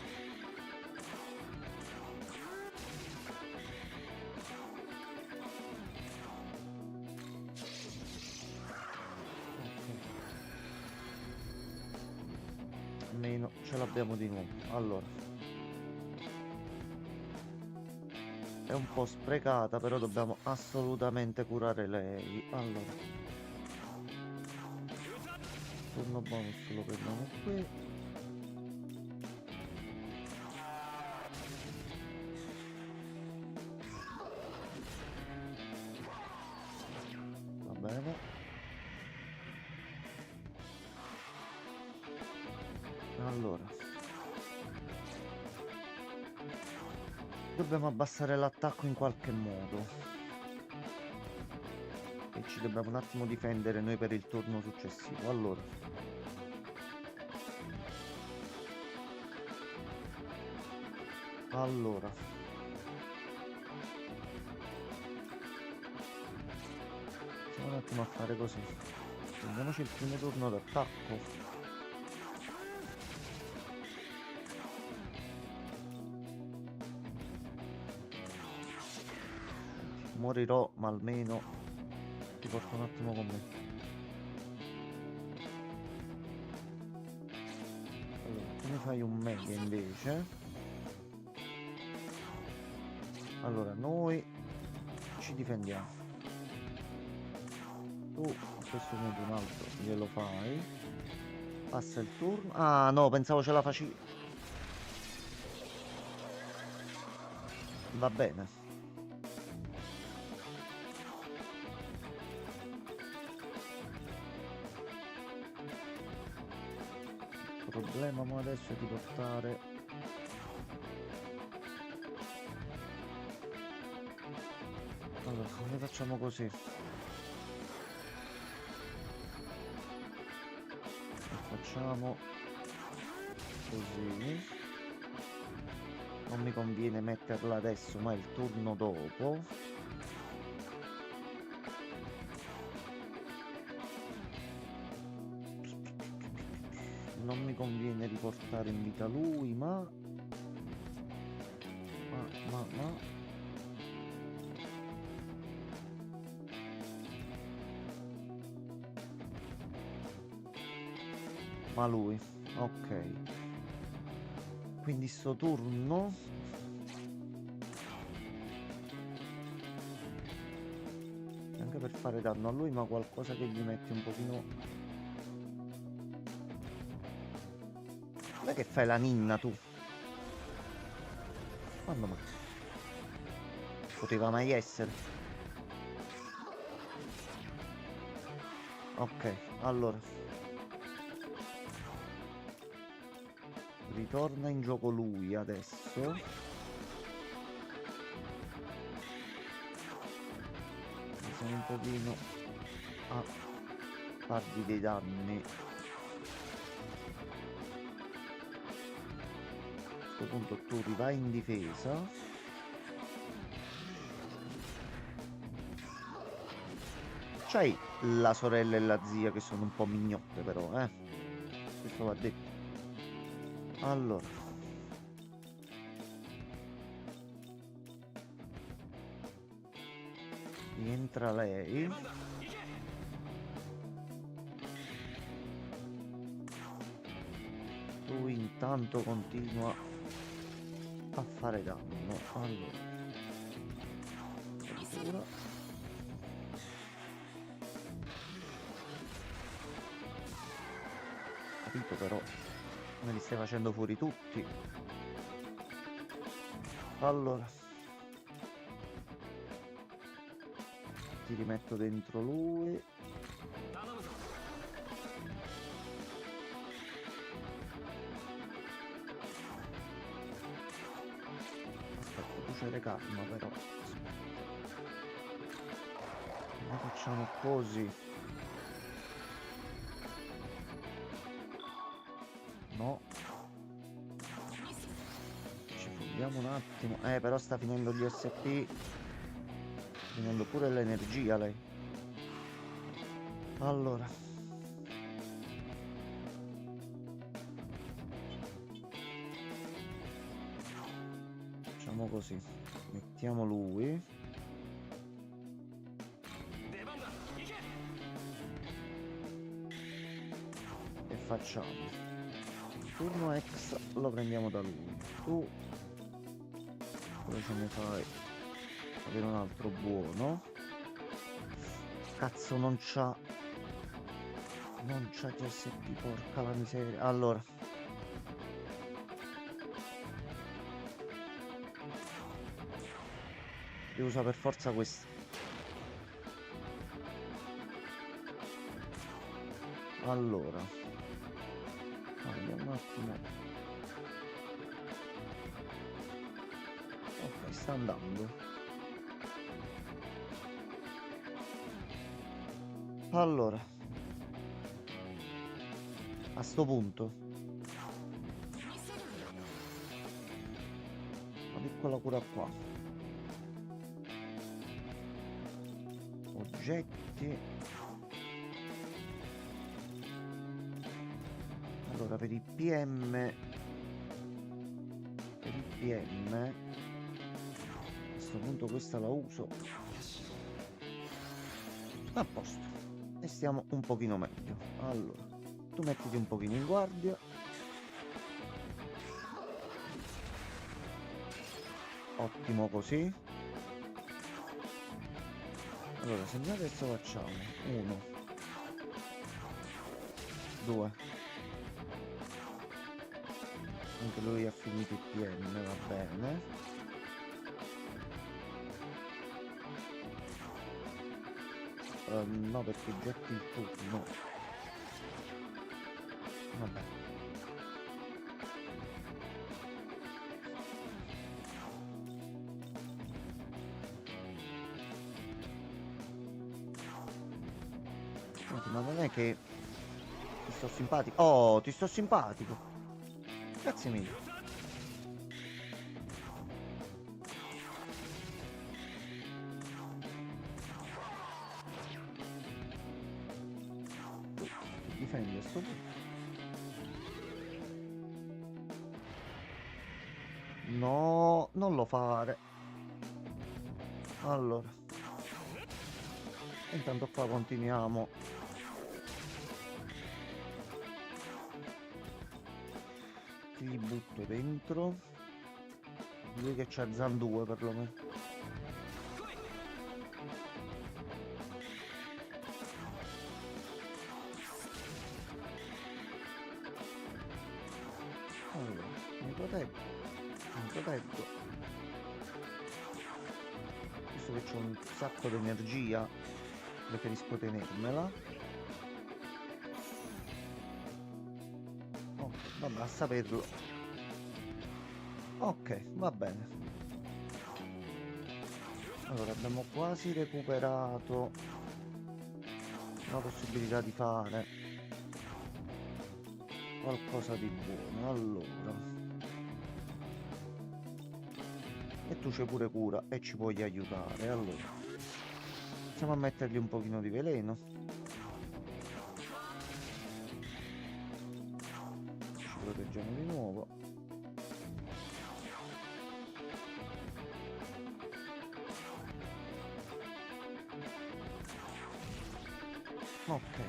Almeno ce l'abbiamo di nuovo. Allora, è un po' sprecata, però dobbiamo assolutamente curare lei. Allora, turno bonus lo prendiamo qui. Va bene. Allora, dobbiamo abbassare l'attacco in qualche modo e ci dobbiamo un attimo difendere noi per il turno successivo. Allora, stiamo un attimo a fare così. Prendiamoci il primo turno d'attacco. Morirò, ma almeno ti porto un attimo con me. Allora, tu mi fai un meglio invece. Allora, noi ci difendiamo. Tu a questo punto un altro glielo fai. Passa il turno. Ah no, pensavo ce la facevi. Va bene. Il problema mo adesso è di portare. Allora, come facciamo così? Facciamo così. Non mi conviene metterla adesso, ma il turno dopo. Non mi conviene riportare in vita lui, ma lui, ok. Quindi sto turno anche per fare danno a lui, ma qualcosa che gli metti un pochino. Non è che fai la ninna tu. Quando mai? Poteva mai essere. Ok, allora. Ritorna in gioco lui adesso. Siamo un pochino a fargli dei danni. A questo punto tu rivai in difesa. C'hai la sorella e la zia che sono un po' mignotte però, questo va detto. Allora. Rientra lei. Lui intanto continua a fare danno. Allora. Addirittura. Capito però. Me li stai facendo fuori tutti. Allora. Ti rimetto dentro lui. Aspetta, cuocere calma però. Noi facciamo così. No. Ci fundiamo un attimo. Però sta finendo gli SP. Finendo pure l'energia lei. Allora. Facciamo così. Mettiamo lui. E facciamo. Turno ex lo prendiamo da lui. Tu. Poi ce ne fai avere un altro buono. Cazzo non c'ha GSP, porca la miseria. Allora devo usare per forza questo. Allora vediamo un attimo. Ok, sta andando. Allora, a sto punto, una piccola cura qua. Oggetti. Allora, per i PM, a questo punto questa la uso. A posto. E stiamo un pochino meglio. Allora, tu mettiti un pochino in guardia. Ottimo così. Allora, se noi adesso facciamo 1 2, anche lui ha finito il PM, va bene. No, perché getti il turno. Vabbè. Senti, ma non è che ti sto simpatico? Oh, ti sto simpatico. Grazie mille. Difendi a sto punto. No, non lo fare. Allora. Intanto qua continuiamo. Ti li butto dentro. Lui che c'ha Zan 2 perlomeno. mi proteggo. Visto che c'ho un sacco di energia, preferisco tenermela. Ok, vabbè, a saperlo. Ok, va bene. Allora, abbiamo quasi recuperato la possibilità di fare qualcosa di buono. Allora, e tu c'hai pure cura e ci puoi aiutare. Allora, iniziamo a mettergli un pochino di veleno. Ci proteggiamo di nuovo. Ok.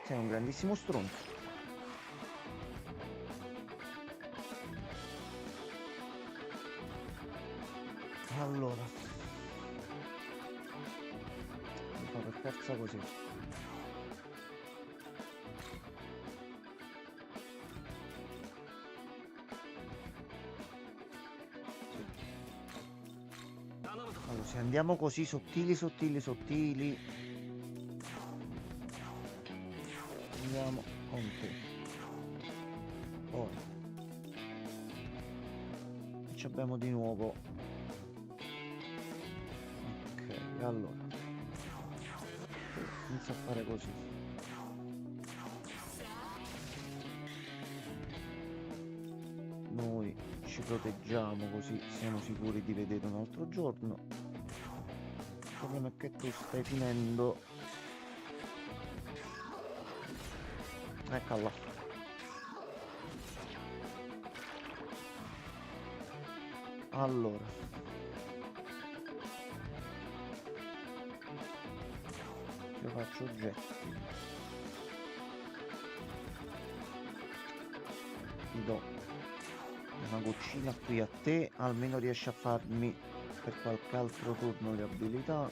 Sei un grandissimo stronzo. Allora, mi fa per forza così. Allora, se andiamo così sottili, andiamo con te. Poi ci abbiamo di nuovo. Ok, allora inizio a fare così. Noi ci proteggiamo così siamo sicuri di vedere un altro giorno. Il problema è che tu stai finendo. Eccola. Allora, io faccio oggetti. Ti do una goccina qui a te, almeno riesci a farmi per qualche altro turno le abilità.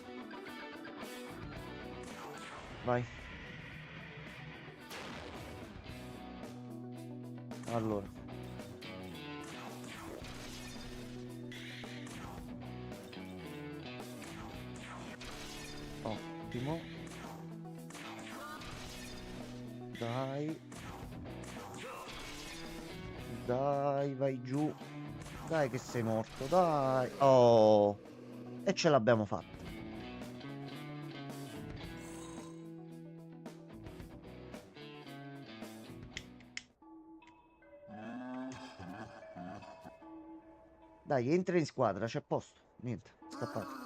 Vai. Allora, ottimo. Dai. Dai, vai giù. Dai che sei morto, dai. Oh. E ce l'abbiamo fatta. Dai, entra in squadra, c'è posto. Niente, scappate.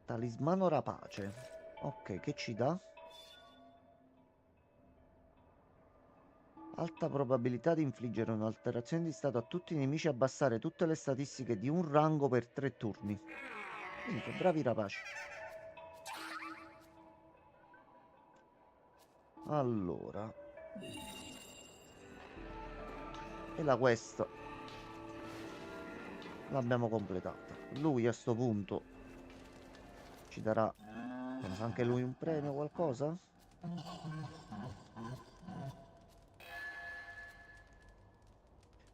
Talismano rapace. Ok, che ci dà? Alta probabilità di infliggere un'alterazione di stato a tutti i nemici e abbassare tutte le statistiche di un rango per 3 turni. Minchia, bravi rapaci. Allora. E la quest l'abbiamo completata. Lui a sto punto ci darà, penso, anche lui un premio o qualcosa?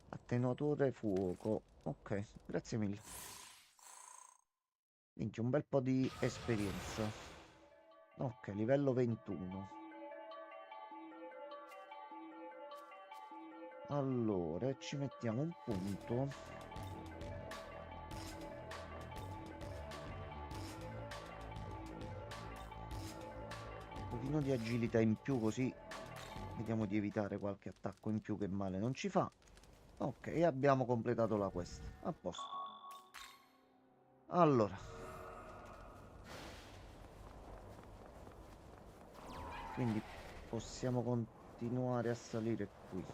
Attenuatore fuoco. Ok, grazie mille. Minchia, un bel po' di esperienza. Ok, livello 21. Allora, ci mettiamo un punto. Un pochino di agilità in più così vediamo di evitare qualche attacco in più che male non ci fa. Ok, e abbiamo completato la quest. A posto. Allora. Quindi possiamo continuare a salire qui.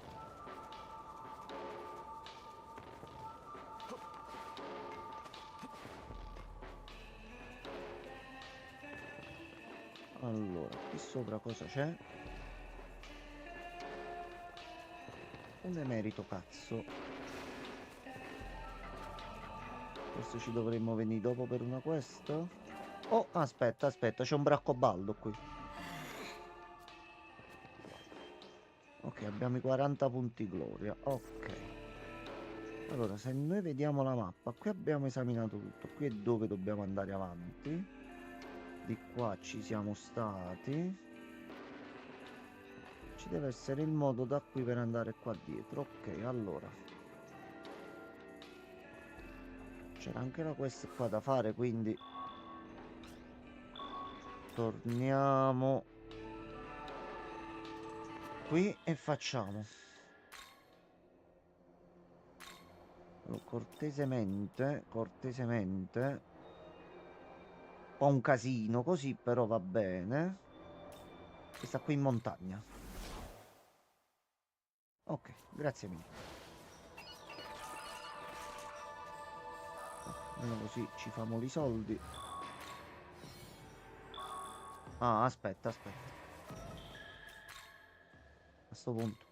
Allora, qui sopra cosa c'è? Un emerito, cazzo. Forse ci dovremmo venire dopo per una quest? Oh, aspetta, aspetta, c'è un braccobaldo qui. Ok, abbiamo i 40 punti gloria. Ok. Allora, se noi vediamo la mappa, qui abbiamo esaminato tutto. Qui è dove dobbiamo andare avanti. Di qua ci siamo stati. Ci deve essere il modo da qui per andare qua dietro. Ok, allora. C'era anche la quest qua da fare, quindi torniamo qui e facciamo. Allora, cortesemente, cortesemente. Ho un casino così, però va bene. E sta qui in montagna. Ok, grazie mille. Almeno così ci famo i soldi. Ah, aspetta, aspetta. A sto punto.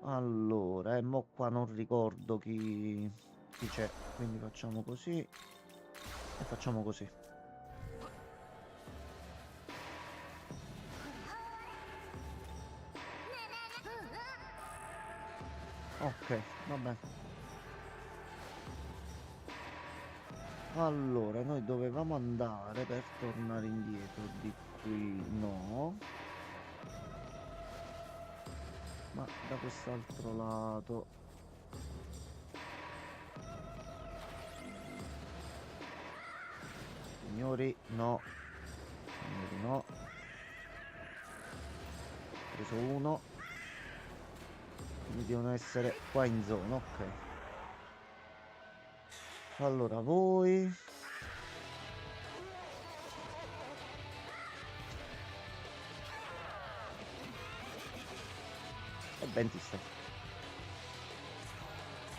Allora, mo qua non ricordo chi c'è. Quindi facciamo così e facciamo così. Ok, vabbè. Allora, noi dovevamo andare per tornare indietro. Di qui no. Ma da quest'altro lato. Signori, no. Signori, no. Ho preso uno. Quindi devono essere qua in zona, ok. Allora, voi. E ben ti sta.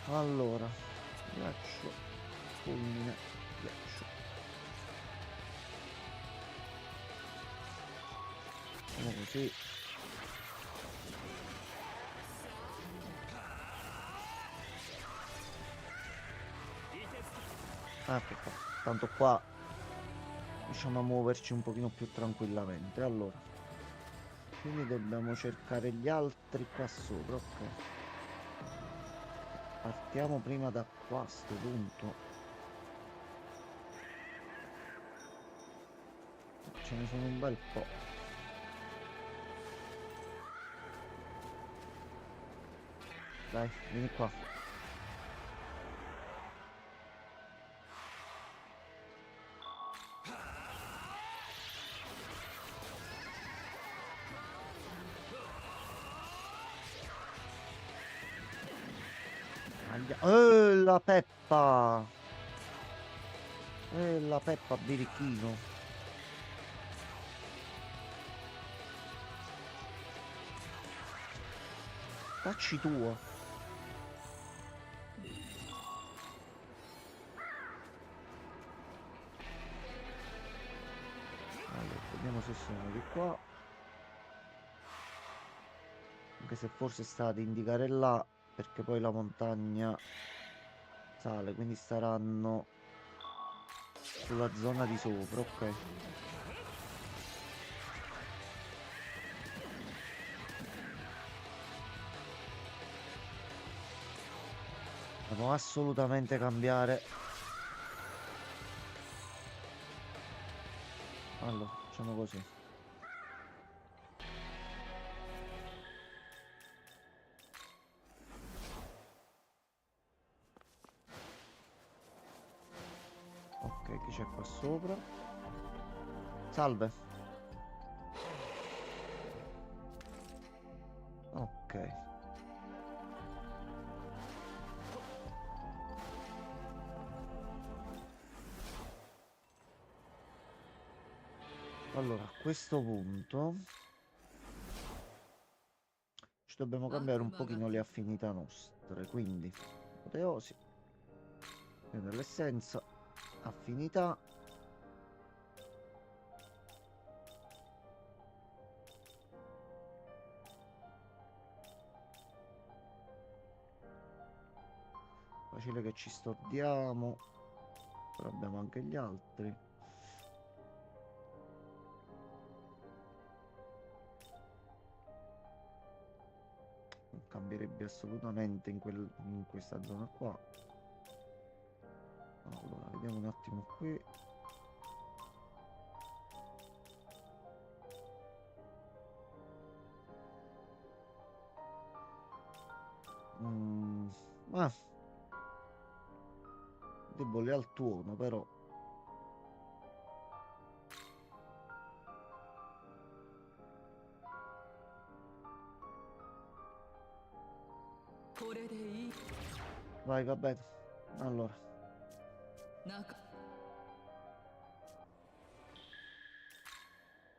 Allora, ghiaccio, fulmine, ghiaccio. Facciamo così. Ecco qua. Tanto qua riusciamo a muoverci un pochino più tranquillamente. Allora, quindi dobbiamo cercare gli altri qua sopra, ok. Partiamo prima da qua a sto punto. Ce ne sono un bel po'. Dai, vieni qua. La Peppa! La Peppa birichino. Facci tua. Allora, vediamo se sono di qua. Anche se forse sta ad indicare là, perché poi la montagna sale, quindi staranno sulla zona di sopra, ok. Devo assolutamente cambiare. Allora, facciamo così. Ok, chi c'è qua sopra? Salve. Ok. Allora, a questo punto ci dobbiamo cambiare un pochino le affinità nostre, quindi apoteosi, dell'essenza, affinità. Facile che ci stordiamo. Però abbiamo anche gli altri. Non cambierebbe assolutamente in questa zona qua. Allora, vediamo un attimo qui. Ah, debole al tuono, però. Vai, va bene. Allora,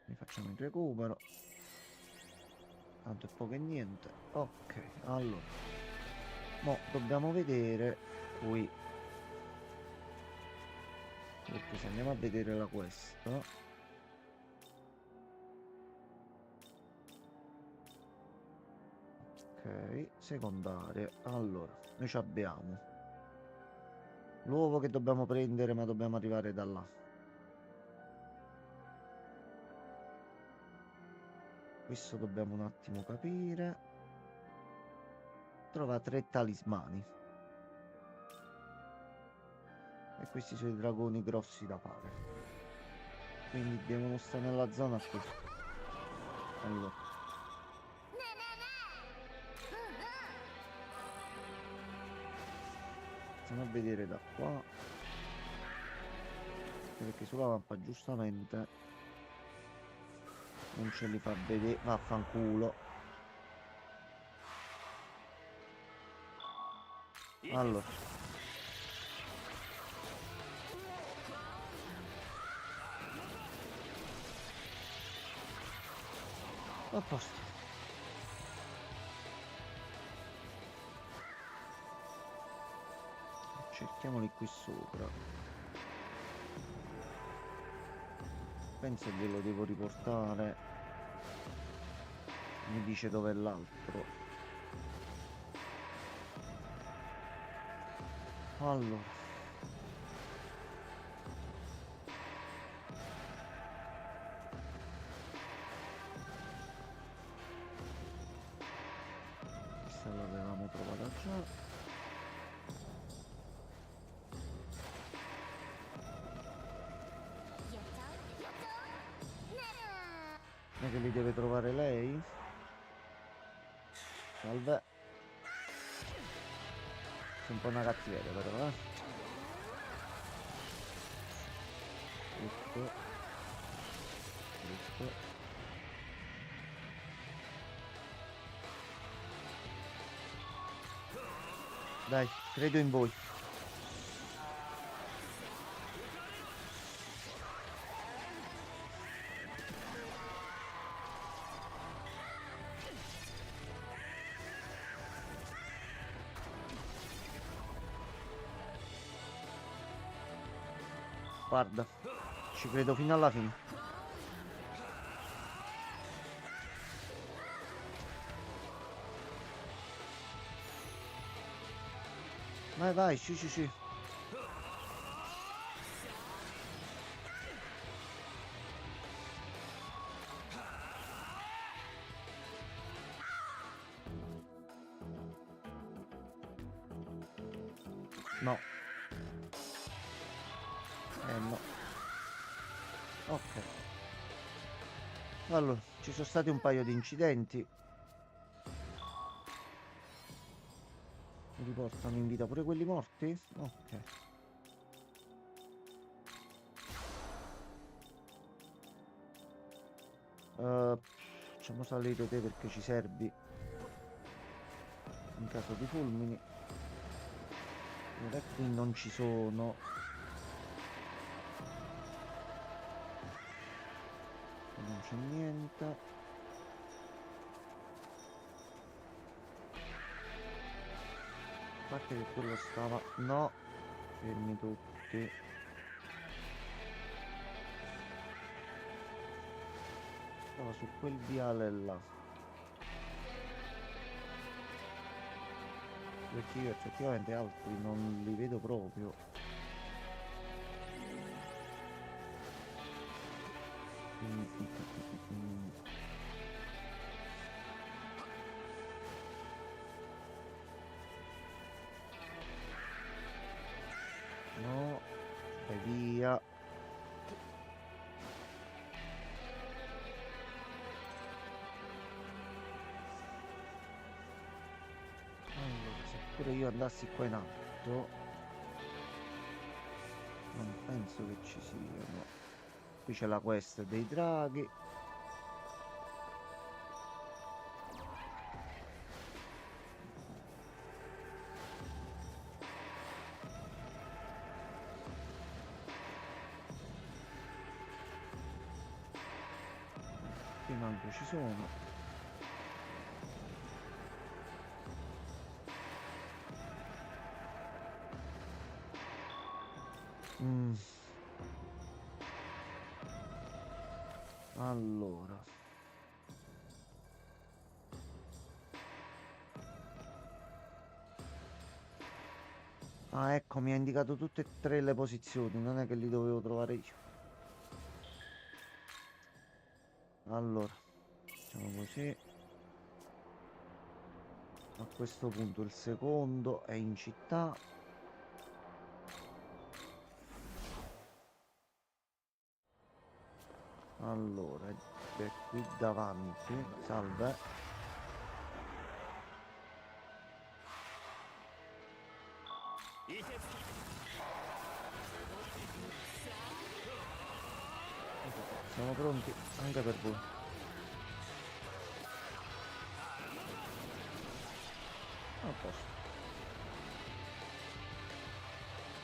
rifacciamo il recupero. Tanto è poco e niente. Ok, allora. Mo' dobbiamo vedere qui. Perché se andiamo a vedere la quest. Ok, secondarie. Allora, noi ci abbiamo l'uovo che dobbiamo prendere, ma dobbiamo arrivare da là. Questo dobbiamo un attimo capire. Trova 3 talismani. E questi sono i dragoni grossi da fare. Quindi devono stare nella zona qui. Allora. Andiamo a vedere da qua. Perché sulla mappa giustamente non ce li fa vedere. Vaffanculo. Allora. A posto. Cerchiamoli qui sopra. Penso che glielo devo riportare. Mi dice dov'è l'altro. Allora. Questa l'avevamo trovata già. Non è che li deve trovare lei? Salve. Sei un po' una cattiveria però, eh? Giusto. Giusto. Dai, credo in voi. Guarda, ci credo fino alla fine. Vai, vai, sì, sì, sì. No. No. Ok. Allora, ci sono stati un paio di incidenti. Mi riportano in vita pure quelli morti? Ok. Facciamo salire te perché ci servi in caso di fulmini. Ora qui non ci sono. Non c'è niente. A parte che quello stava... No. Fermi tutti. Stava su quel viale là. perché io effettivamente altri non li vedo proprio. Mm, mm, mm, mm. No, vai via. Allora, se pure io andassi qua in alto, non penso che ci siano. Qui c'è la quest dei draghi. Qui manco ci sono. Mm, allora. Ah, ecco, mi ha indicato tutte e tre le posizioni, non è che li dovevo trovare io. Allora, facciamo così. A questo punto il secondo è in città. Allora, è qui davanti. Salve. Siamo pronti anche per voi. A posto.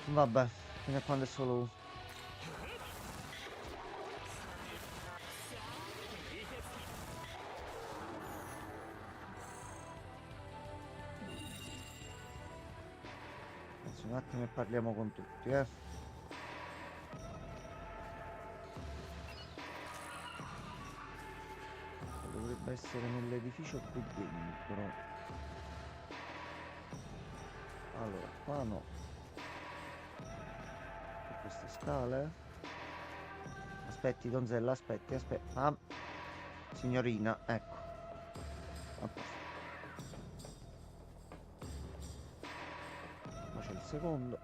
Vabbè, fino a quando è solo... Adesso un attimo e parliamo con tutti, eh. Dovrebbe essere nell'edificio qui dentro. Allora, qua no. Su queste scale. Aspetti, donzella, aspetti. Ah, signorina, ecco. A posto. Qua c'è il secondo.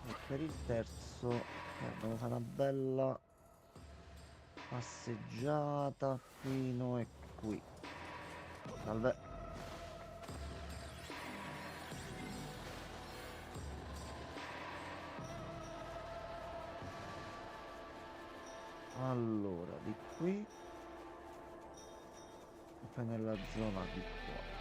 E per il terzo dobbiamo fare una bella passeggiata fino e qui. Salve. Allora, di qui e poi nella zona di qua.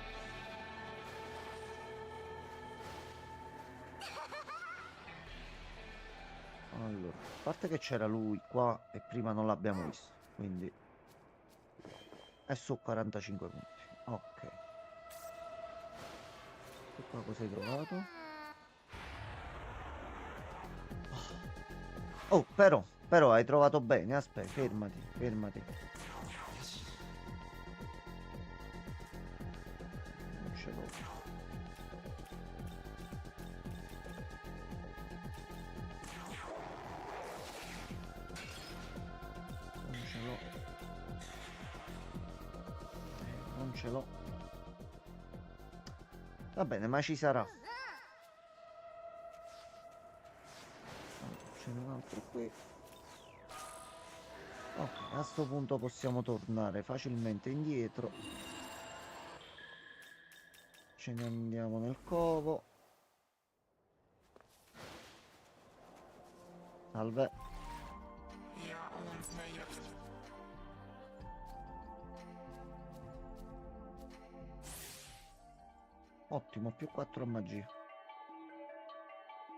Allora, a parte che c'era lui qua e prima non l'abbiamo visto, quindi è su 45 punti. Ok. Tu qua cosa hai trovato? Oh, però hai trovato bene. Aspetta, fermati. Non ce l'ho. Non ce l'ho. Non ce l'ho. Va bene, ma ci sarà. Allora, ce n'è un altro qui. Ok, a sto punto possiamo tornare facilmente indietro. Ce ne andiamo nel covo. Salve. Ottimo, più 4 a magia.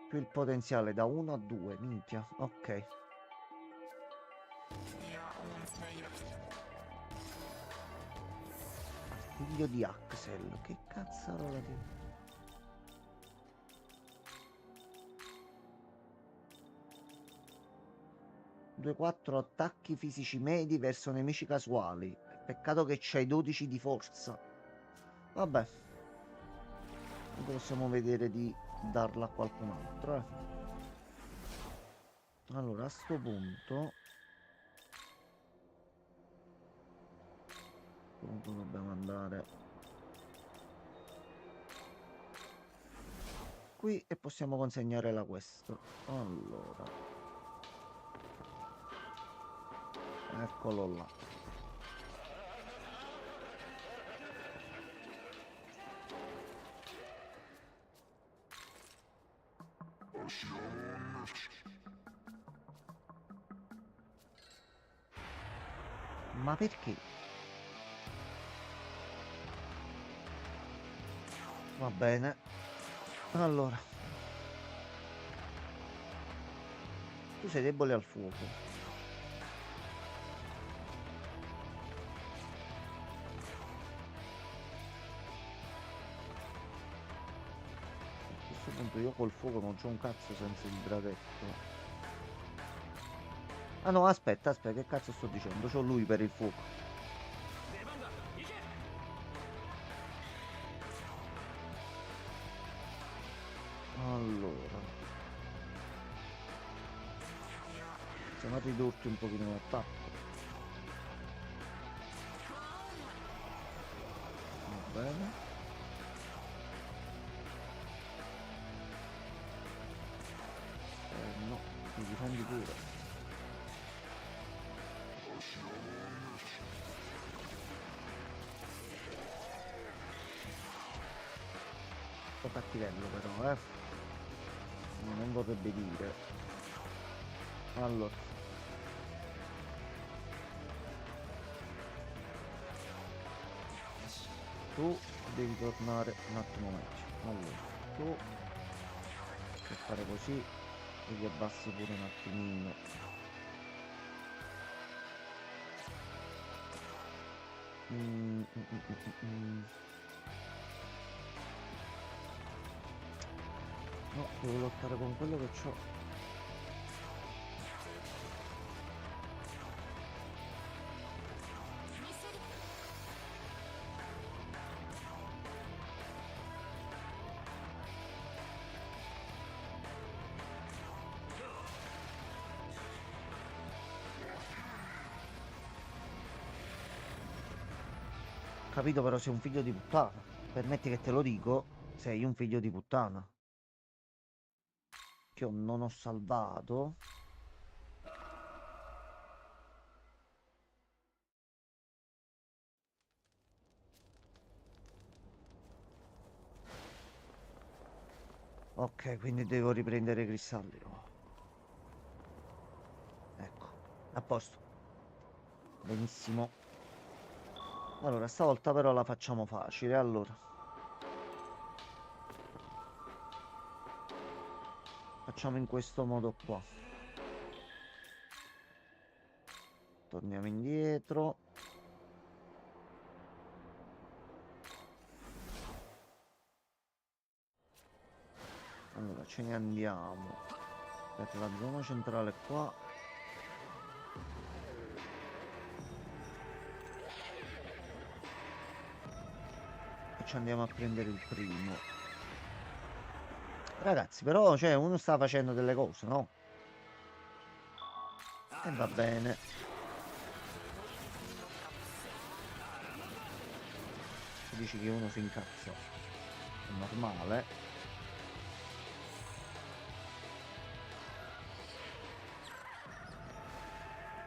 Più il potenziale da 1 a 2, minchia. Ok. Figlio di Axel. Che cazzarola di... 2-4 attacchi fisici medi verso nemici casuali. Peccato che c'hai 12 di forza. Vabbè, possiamo vedere di darla a qualcun altro, eh. Allora, a sto punto comunque dobbiamo andare qui e possiamo consegnare la quest. Allora, eccolo là. Ma perché? Va bene. Allora, tu sei debole al fuoco. A questo punto io col fuoco non c'ho un cazzo senza il draghetto. Ah no, aspetta, aspetta, che cazzo sto dicendo? C'ho lui per il fuoco. Allora, siamo a ridurti un pochino l'attacco. Va bene. No, mi difendi pure. Un po' cattivello però, eh. Non vorrebbe dire. Allora, tu devi tornare un attimo meglio. Allora, tu per fare così devi abbassi pure un attimino. No, devo lottare con quello che c'ho. Capito, però sei un figlio di puttana. Permetti che te lo dico, sei un figlio di puttana. Che io non ho salvato. Ok, quindi devo riprendere i cristalli. Oh, ecco, a posto. Benissimo. Allora, stavolta però la facciamo facile. Allora, facciamo in questo modo qua. Torniamo indietro. Allora, ce ne andiamo per la zona centrale qua. E ci andiamo a prendere il primo. Ragazzi, però, cioè, uno sta facendo delle cose, no? E va bene. Tu dici che uno si incazza. È normale.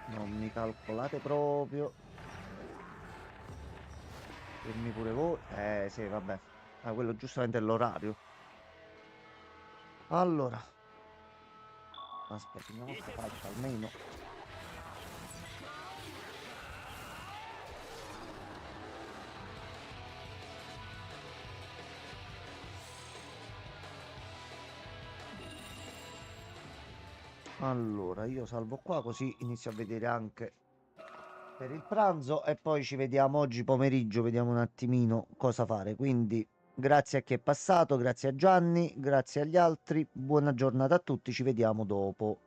Non mi calcolate proprio. Fermi pure voi. Sì, vabbè. Ah, quello giustamente è l'orario. Allora. Aspetta, una volta fatta almeno. Allora, io salvo qua così inizio a vedere anche per il pranzo e poi ci vediamo oggi pomeriggio, vediamo un attimino cosa fare. Quindi grazie a chi è passato, grazie a Gianni, grazie agli altri, buona giornata a tutti, ci vediamo dopo.